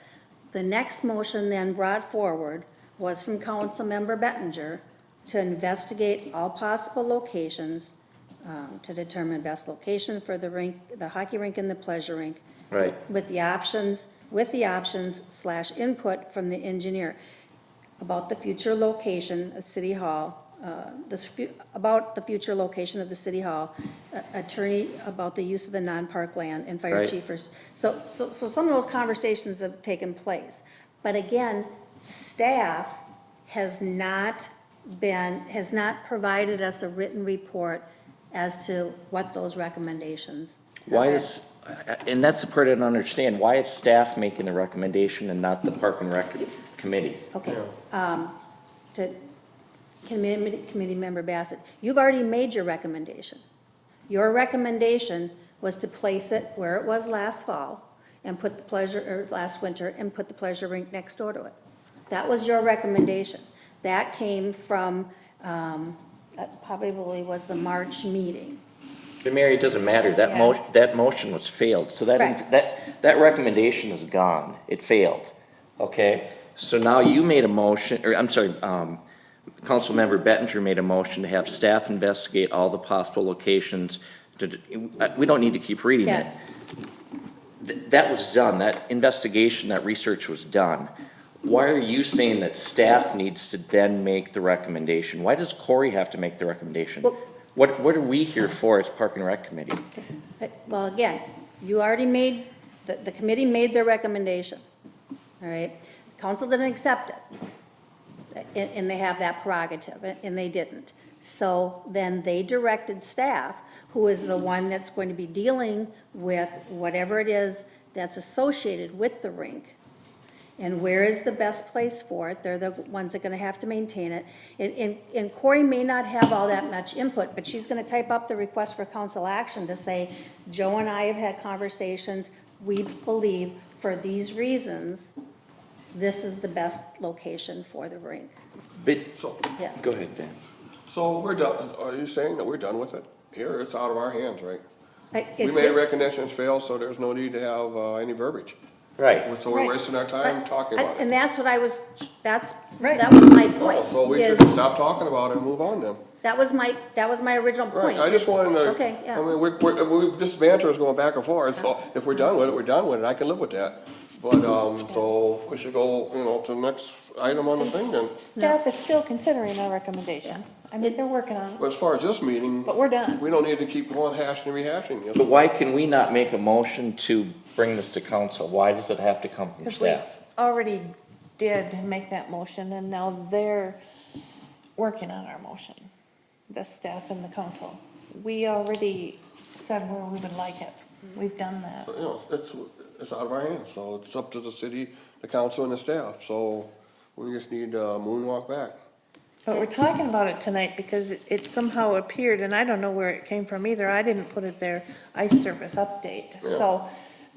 The next motion then brought forward was from Councilmember Bettinger to investigate all possible locations, to determine best location for the rink, the hockey rink and the pleasure rink, Right. with the options / input from the engineer about the future location of City Hall, about the future location of the City Hall, attorney about the use of the non-park land, and fire Right. chiefers. So some of those conversations have taken place. But again, staff has not provided us a written report as to what those recommendations have Why been. is, and that's the part I don't understand, why is staff making the recommendation and not the Park and Rec committee? Okay, to committee member Bassett, you've already made your recommendation. Your recommendation was to place it where it was last fall and put the last winter, and put the pleasure rink next door to it. That was your recommendation. That came from, that probably was the March meeting. But Mary, it doesn't matter, Yeah. that motion was failed, so Right. that recommendation is gone, it failed, okay? So now you made a motion, or I'm sorry, Councilmember Bettinger made a motion to have staff investigate all the possible locations. We don't need to keep reading it. Yeah. That was done, that investigation, that research was done. Why are you saying that staff needs to then make the recommendation? Why does Corey have to make the recommendation? Well- What are we here for as Park and Rec Committee? Well, again, you already made, the committee made their recommendation, all right? Council didn't accept it, and they have that prerogative, and they didn't. So then they directed staff, who is the one that's going to be dealing with whatever it is that's associated with the rink, and where is the best place for it. They're the ones that are gonna have to maintain it. And Corey may not have all that much input, but she's gonna type up the request for council action to say, Joe and I have had conversations, we believe for these reasons, this is the best location for the rink. But, So, Yeah. go ahead, Dan. so we're done, are you saying that we're done with it? Here, it's out of our hands, right? We It- made recommendations fail, so there's no need to have, any verbiage. Right, So we're Right. wasting our time talking about And it. that's what I was, that Right. was my point. Oh, so we is- should stop talking about it and move on then. That was my original point. Right, I just wanted to. Okay, yeah. I mean, this banter is going back and forth, so if we're done with it, we're done with it, I can live with that. But, so we should go, to the next item on the thing then. Staff is still considering our recommendation. I mean, they're working on it, But as far as this meeting. but we're done. We don't need to keep going hashing and rehashing this. but why can we not make a motion to bring this to council? Why does it have to come from Because we staff? already did make that motion, and now they're working on our motion, the staff and the council. We already said where we would like it. We've done that. So, it's out of our hands, so it's up to the city, the council and the staff, so we just need to moonwalk back. But we're talking about it tonight because it somehow appeared, and I don't know where it came from either. I didn't put it there, ice surface update. So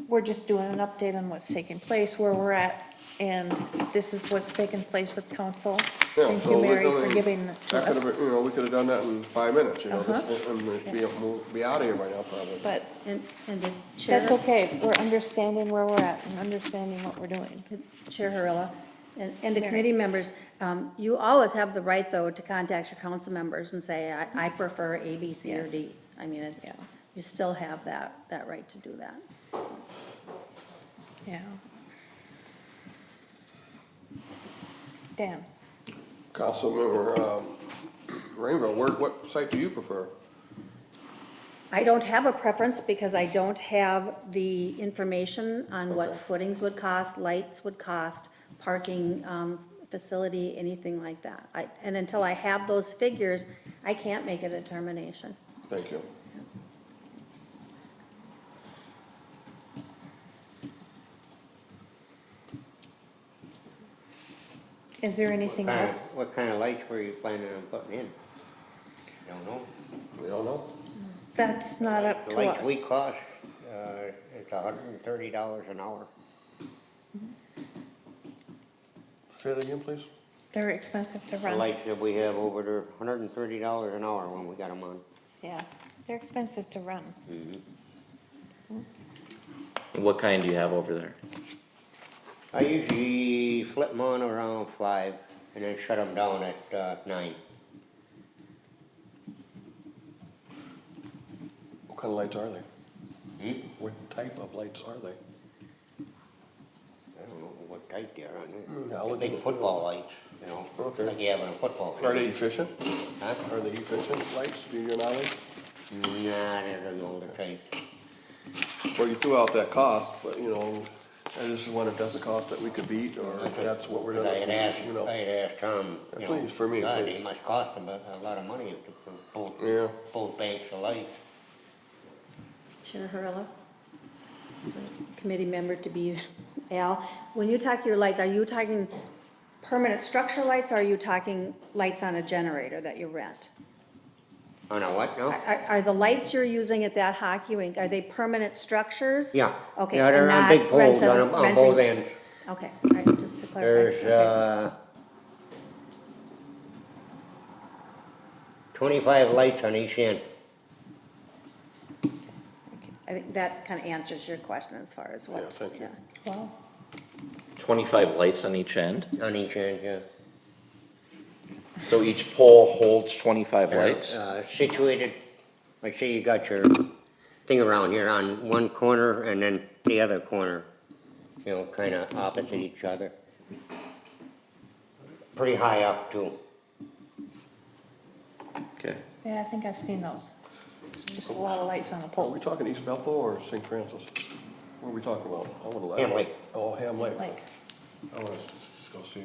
we're just doing an update on what's taking place, where we're at, and this is what's taking place with council. Yeah, Thank so you, we Mary, really- for giving it to That could us. have been, we could have done that in 5 minutes, Uh-huh. and be out of here by now probably. But And the chair. that's okay. We're understanding where we're at and understanding what we're doing. Chair Harilla, and the Mary. committee members, you always have the right, though, to contact your council members and say, I prefer A, B, C, or Yes. D. I mean, it's, Yeah. you still have that right to do that. Yeah. Dan? Councilmember, Rainbow, what site do you prefer? I don't have a preference because I don't have the information on what Okay. footings would cost, lights would cost, parking, facility, anything like that. And until I have those figures, I can't make a determination. Thank you. Is there anything else? What kind of lights were you planning on putting in? Don't know. We don't know. That's not up The to lights we us. cost, it's $130 an hour. Say it again, please. They're expensive to The run. lights that we have over there, $130 an hour when we got them on. Yeah, they're expensive to run. And what kind do you have over there? I usually flip them on around 5, and then shut them down at 9. What kind of lights are they? Hmm? What type of lights are they? I don't know what type they are on Yeah, there. I'll The look big at it. football lights, you know, Okay. like you have in a football Are field. they efficient? Huh? Are they efficient lights, do you know? Nah, they're the older type. Well, you threw out that cost, but, you know, I just wonder if that's a cost that we could beat, or if that's what we're Because gonna, I had asked, you know. I had asked Tom, you know, Please, for me, God, please. it must cost him a lot of money for Yeah. both banks of lights. Chair Hurla, committee member to be Al. When you talk your lights, are you talking permanent structure lights, or are you talking lights on a generator that you rent? On a what now? Are the lights you're using at that hockey rink, are they permanent structures? Yeah. Okay. Yeah, they're and on not big poles rental- on both renting? ends. Okay, all right, just to clarify. There's, Okay. 25 lights on each end. I think that kind of answers your question as far as what. Yeah, thank you. Wow. 25 lights on each end, On each end, yeah. so each pole holds 25 lights? Situated, like say you got your thing around here on one corner and then the other corner, you know, kind of opposite each other. Pretty high up too. Okay. Yeah, I think I've seen those. Just a lot of lights on a Are pole. we talking East Bethel or St. Francis? What are we talking about? I wanna let. Ham Lake. Oh, Ham Lake. Like, I wanna just go see.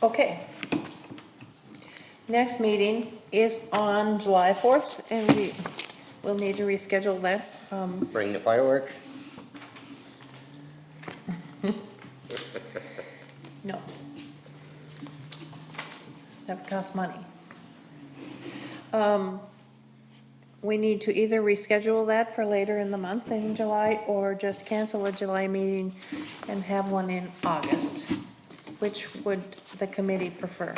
okay. Next meeting is on July 4th, and we'll need to reschedule that. Bring the fireworks. No. That would cost money. We need to either reschedule that for later in the month in July, or just cancel a July meeting and have one in August. Which would the committee prefer?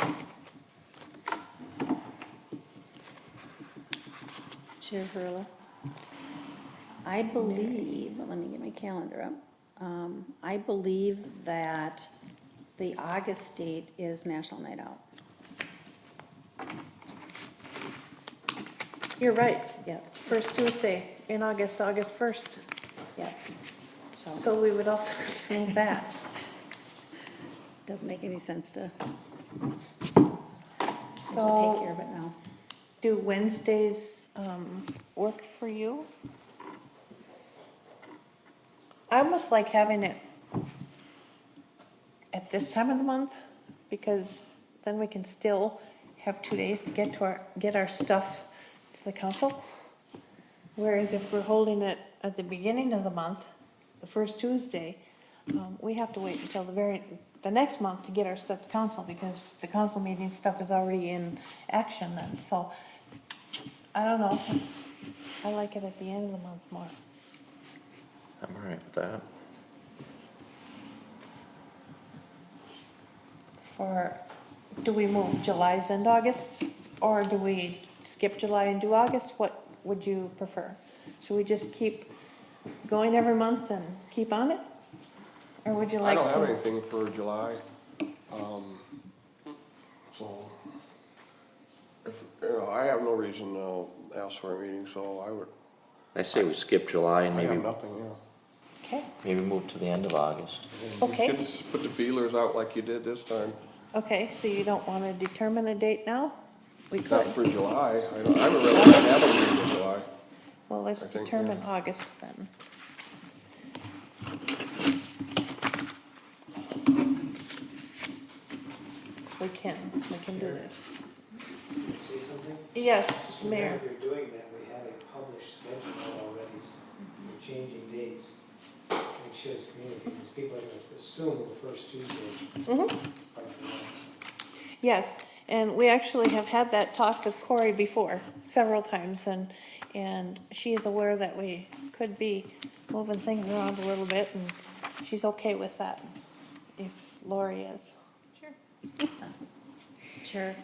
Chair Hurla. I believe, let me get my calendar up. I believe that the August date is National Night Out. You're right, Yes, first Tuesday in August, August 1st. yes. So, So we would also move that. doesn't make any sense to take So care of it now. do Wednesdays work for you? I almost like having it at this time of the month, because then we can still have 2 days to get our stuff to the council. Whereas if we're holding it at the beginning of the month, the first Tuesday, we have to wait until the next month to get our stuff to council, because the council meeting stuff is already in action then, so, I don't know. I like it at the end of the month more. I'm all right with that. Do we move July's and August, or do we skip July and do August? What would you prefer? Should we just keep going every month and keep on it? Or would you I like don't have to? anything for July, so, if, you know, I have no reason to ask for a meeting, so I would, I say we skip July and I have maybe, nothing, yeah. Okay, maybe move to the end of August. Okay. Just put the feelers out like you did this time. okay, so you don't want to determine a date now? We Not could. for July, I would rather not have a meeting in July. Well, let's I think, determine yeah. August then. We can do this. Say something? Yes, So Mayor. now we're doing that, we have a published schedule already, so we're changing dates. Make sure it's communicated, because people are gonna assume the first Tuesday. Mhm. are the ones. Yes, and we actually have had that talk with Corey before, several times, and she is aware that we could be moving things around a little bit, and she's okay with that, if Lori is. Sure.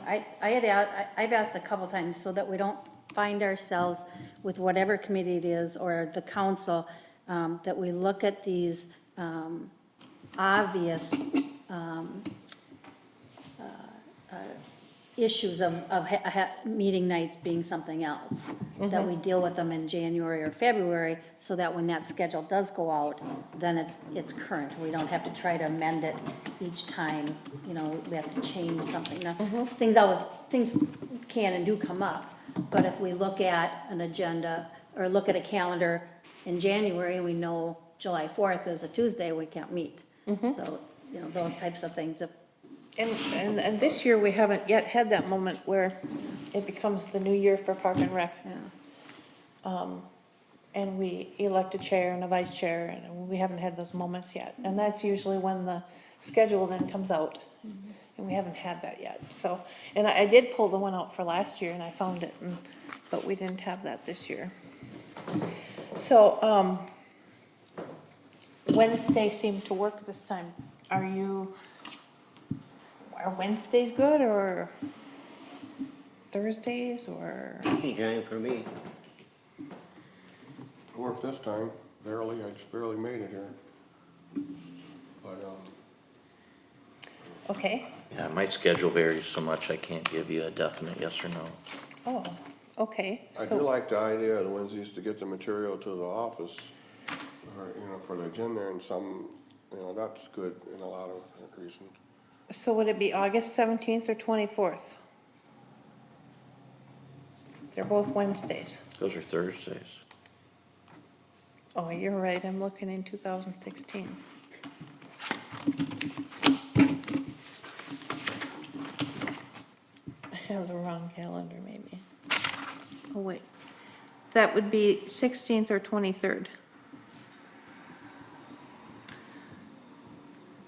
I've asked a couple times so that we don't find ourselves with whatever committee it is or the council, that we look at these obvious issues of meeting nights being something else, that we deal with them in January or February, so that when that schedule does go out, then it's current. We don't have to try to amend it each time, you know, we have to change something. Now, things can and do come up, but if we look at an agenda, or look at a calendar in January, and we know July 4th is a Tuesday, we can't meet. So, you know, those types of things, And this year, we haven't yet had that moment where it becomes the new year for Park and Rec. yeah. And we elect a chair and a vice chair, and we haven't had those moments yet. And that's usually when the schedule then comes out, and we haven't had that yet. So, and I did pull the one out for last year, and I found it, but we didn't have that this year. So, Wednesday seemed to work this time. Are Wednesdays good, or Thursdays, or? Anytime for me. Worked this time, barely, I just barely made it here. But, Okay, Yeah, my schedule varies so much, I can't give you a definite yes or no. oh, okay. I do So, like the idea of the Wednesdays to get the material to the office, or, you know, for the agenda, and some, you know, that's good in a lot of reasons. so would it be August 17th or 24th? They're both Wednesdays. Those are Thursdays. Oh, you're right, I'm looking in 2016. I have the wrong calendar, maybe. Oh, wait. That would be 16th or 23rd.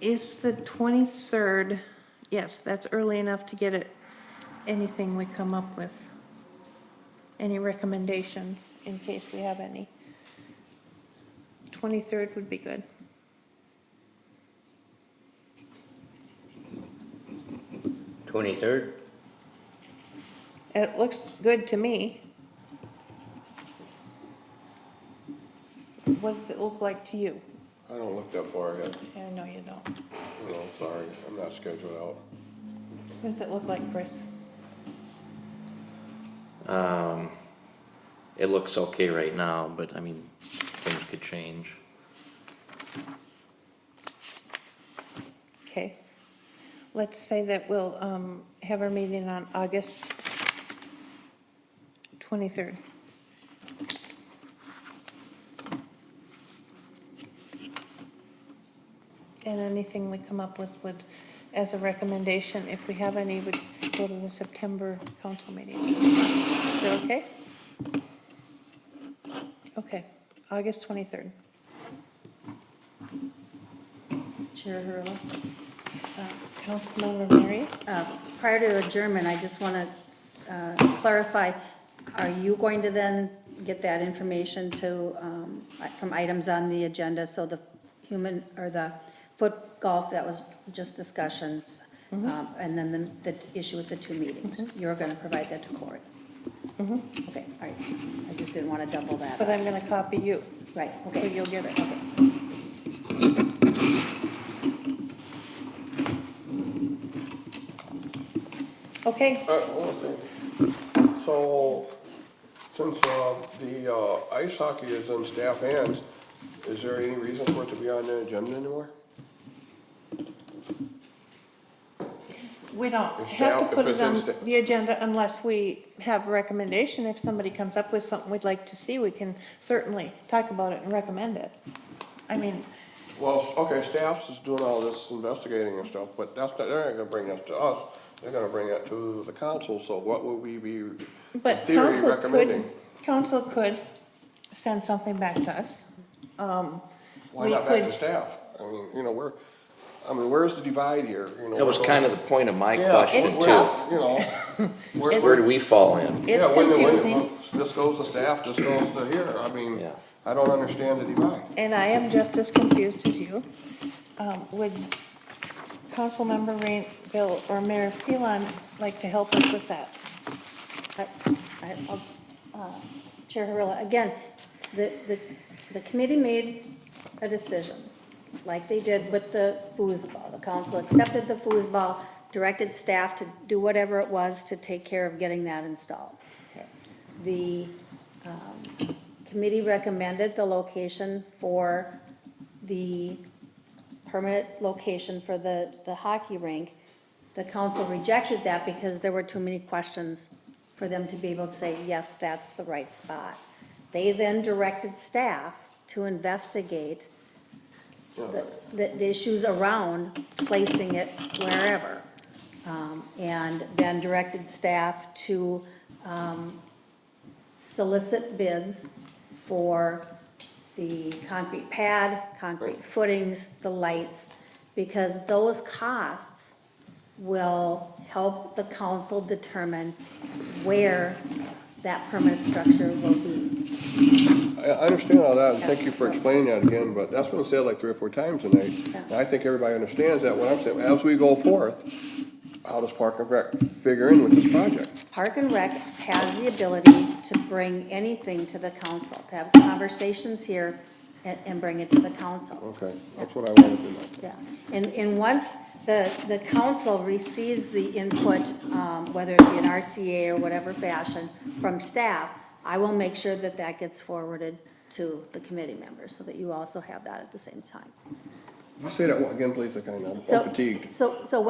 It's the 23rd, yes, that's early enough to get it, anything we come up with. Any recommendations, in case we have any. 23rd would be good. 23rd? It looks good to me. What does it look like to you? I don't look that far ahead, I know you don't. you know, sorry, I'm not scheduled out. What does it look like, Chris? It looks okay right now, but I mean, things could change. Okay. Let's say that we'll have our meeting on August 23rd. And anything we come up with would, as a recommendation, if we have any, would go to the September council meeting. Is that okay? Okay, August 23rd. Chair Hurla. Councilmember Mary? Prior to adjournment, I just want to clarify, are you going to then get that information to, from items on the agenda, so the human, or the foot golf, that was just discussions, and then the issue with the two meetings, you're going to provide that to Cory? Okay, all right, I just didn't want to double that But up. I'm gonna copy you, Right, so okay, you'll get it. okay. Okay, One thing. So, since the ice hockey is in staff hands, is there any reason for it to be on the agenda anymore? we don't If have to staff- put if it it's in on sta- the agenda unless we have a recommendation. If somebody comes up with something we'd like to see, we can certainly talk about it and recommend it. I mean, Well, okay, staff's is doing all this investigating and stuff, but that's not, they're not gonna bring that to us, they're gonna bring that to the council, so what would we be, in but theory, recommending? council could send something back to us. Why we not back to could- staff? I mean, you know, where's the divide here, you know? That was kind of the point of my Yeah, question It's too. tough. You know, Where do we fall in? It's yeah, when confusing, this goes to staff, this goes to here, I mean, Yeah. I don't understand the divide. and I am just as confused as you. Would Councilmember Bill or Mayor Pilon like to help us with that? Chair Hurla, again, the committee made a decision like they did with the foosball. The council accepted the foosball, directed staff to do whatever it was to take care of getting that installed. The committee recommended the location for the permanent location for the hockey rink. The council rejected that because there were too many questions for them to be able to say, yes, that's the right spot. They then directed staff to investigate the issues around placing it wherever. And then directed staff to solicit bids for the concrete pad, concrete footings, the lights, because those costs will help the council determine where that permanent structure will be. I understand all that, and thank you for explaining that again, but that's what I said like 3 or 4 times tonight. And I think everybody understands that, what I'm saying, as we go forth, how does Park and Rec figure in with this project? Park and Rec has the ability to bring anything to the council, to have conversations here and bring it to the council. Okay, that's what I wanted to know. Yeah, and once the council receives the input, whether it be an RCA or whatever fashion, from staff, I will make sure that that gets forwarded to the committee members, so that you also have that at the same time. Could you say that again, please? I'm So- fatigued. So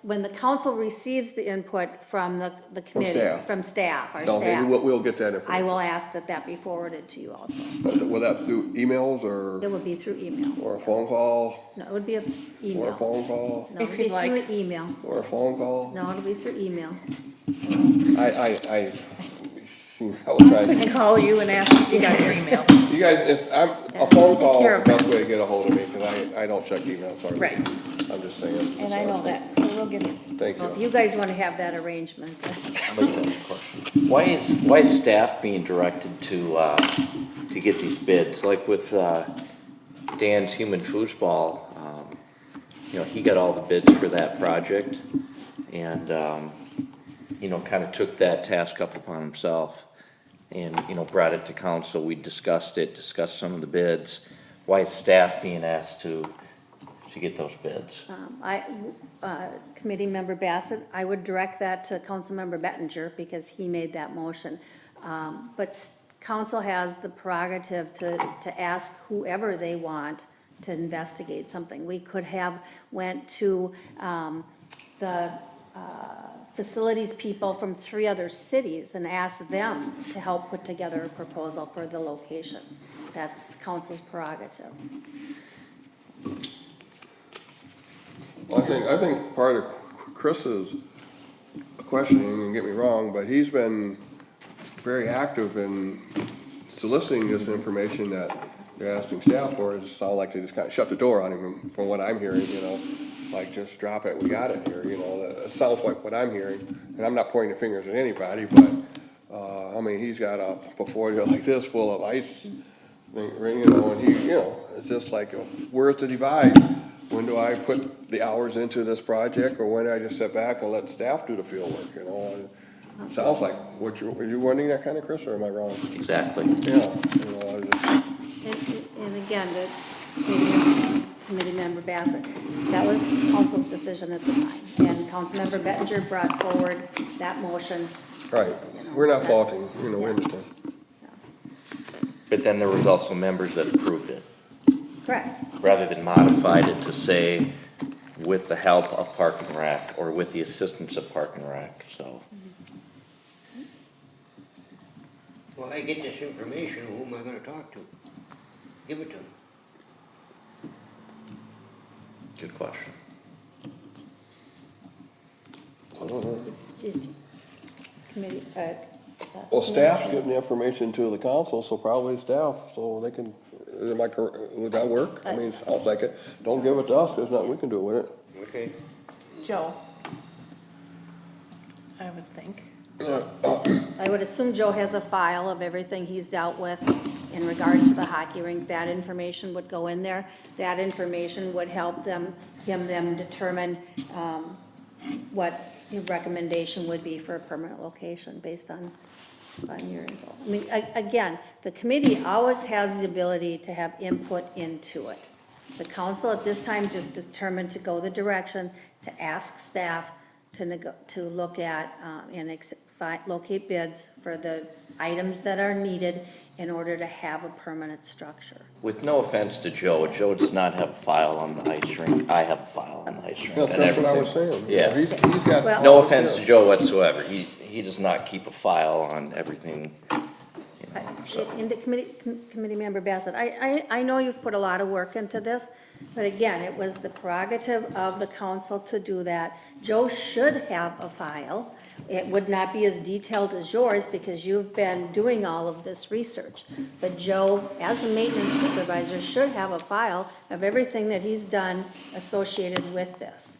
when the council receives the input from the committee. staff. From staff, our Okay, staff, we'll get that I information. will ask that that be forwarded to you also. Will that through emails It or would be through email. a phone call? No, it would be a Or a email. phone call? No, it'd If be you'd through like. an email. Or a phone call? No, it'll be through email. I was trying. I can call you and ask if you got your email. You guys, if a phone call is the best way to get a hold of me, because I don't check emails, sorry. Right. I'm just saying. And I know that, so we'll get it. Thank Well, if you. you guys want to have that arrangement, I'd like to ask a question. Why is staff being directed to get these bids? Like with Dan's Human Foosball, he got all the bids for that project and, kind of took that task up upon himself and, brought it to council. We discussed some of the bids. Why is staff being asked to get those bids? Committee Member Bassett, I would direct that to Councilmember Bettinger because he made that motion. But council has the prerogative to ask whoever they want to investigate something. We could have went to the facilities people from 3 other cities and asked them to help put together a proposal for the location. That's council's prerogative. I think part of Chris's questioning, and get me wrong, but he's been very active in soliciting this information that they're asking staff for. It sounds like they just kind of shut the door on him from what I'm hearing, like just drop it, we got it here, it sounds like what I'm hearing. And I'm not pointing the fingers at anybody, but, he's got a portfolio like this full of ice, and he, it's just like, where's the divide? When do I put the hours into this project, or when do I just sit back and let staff do the field work, And it sounds like, are you running that kind of, Chris, or am I wrong? Exactly. Yeah, I just. And again, Committee Member Bassett, that was council's decision at the time. And Councilmember Bettinger brought forward that motion. Right, we're not That's- faulting, we yeah. understand. But then there was also members that approved it, Correct. rather than modified it to say with the help of Park and Rec or with the assistance of Park and Rec, so. Well, I get this information, who am I gonna talk to? Give it to them. Good question. Committee, Well, staff's giving the information to the council, so probably staff, so they can, would that work? It sounds like it. Don't give it to us, there's nothing we can do with it. Okay. Joe? I would think. I would assume Joe has a file of everything he's dealt with in regards to the hockey rink. That information would go in there. That information would help them determine what your recommendation would be for a permanent location based on your info. Again, the committee always has the ability to have input into it. The council at this time just determined to go the direction to ask staff to look at, locate bids for the items that are needed in order to have a permanent structure. With no offense to Joe, Joe does not have a file on the ice rink. I have a file on the ice rink. That's and what I was everything. saying. You know, Yeah. He's got. Well- No offense to Joe whatsoever. He does not keep a file on everything. Into Committee Member Bassett, I know you've put a lot of work into this, but again, it was the prerogative of the council to do that. Joe should have a file. It would not be as detailed as yours because you've been doing all of this research. But Joe, as the maintenance supervisor, should have a file of everything that he's done associated with this.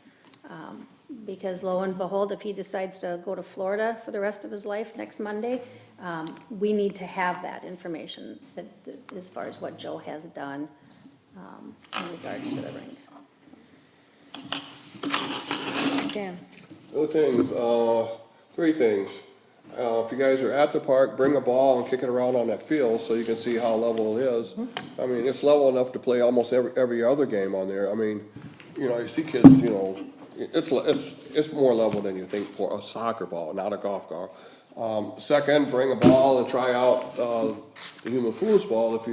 Because lo and behold, if he decides to go to Florida for the rest of his life next Monday, we need to have that information as far as what Joe has done in regards to the rink. Dan? Two things, three things. If you guys are at the park, bring a ball and kick it around on that field so you can see how level it is. I mean, it's level enough to play almost every other game on there. I mean, you know, you see kids, you know, it's more level than you think for a soccer ball, not a golf ball. Second, bring a ball and try out the human foosball if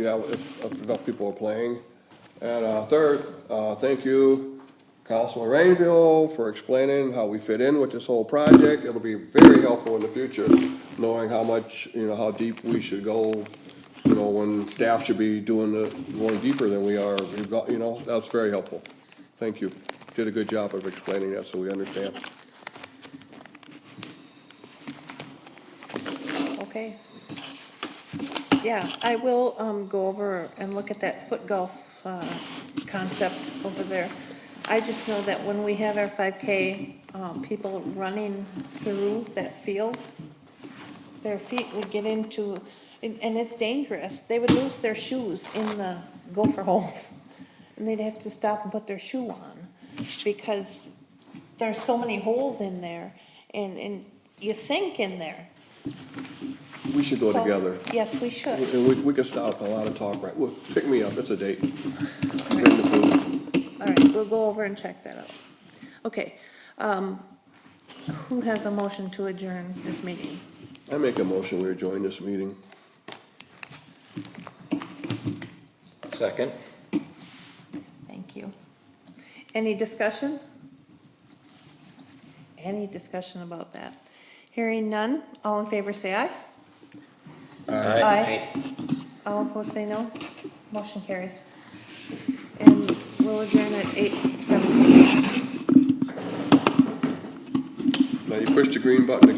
enough people are playing. And third, thank you, Councilman Rainville, for explaining how we fit in with this whole project. It'll be very helpful in the future, knowing how much, you know, how deep we should go, you know, when staff should be going deeper than we are. You know, that's very helpful. Thank you. Did a good job of explaining that so we understand. Okay. Yeah, I will go over and look at that foot golf concept over there. I just know that when we have our 5K, people running through that field, their feet would get into, and it's dangerous. They would lose their shoes in the gopher holes. And they'd have to stop and put their shoe on because there's so many holes in there and you sink in there. We should go So, together. Yes, we should. And we could stop a lot of talk, right? Well, pick me up, it's a date. Bring the food. All right, we'll go over and check that out. Okay, who has a motion to adjourn this meeting? I make a motion, we join this meeting. Second? Thank you. Any discussion? Any discussion about that? Hearing none, all in favor say aye. Aye. All opposed say no. Motion carries. And we'll adjourn at 8:17. Now you push the green button again.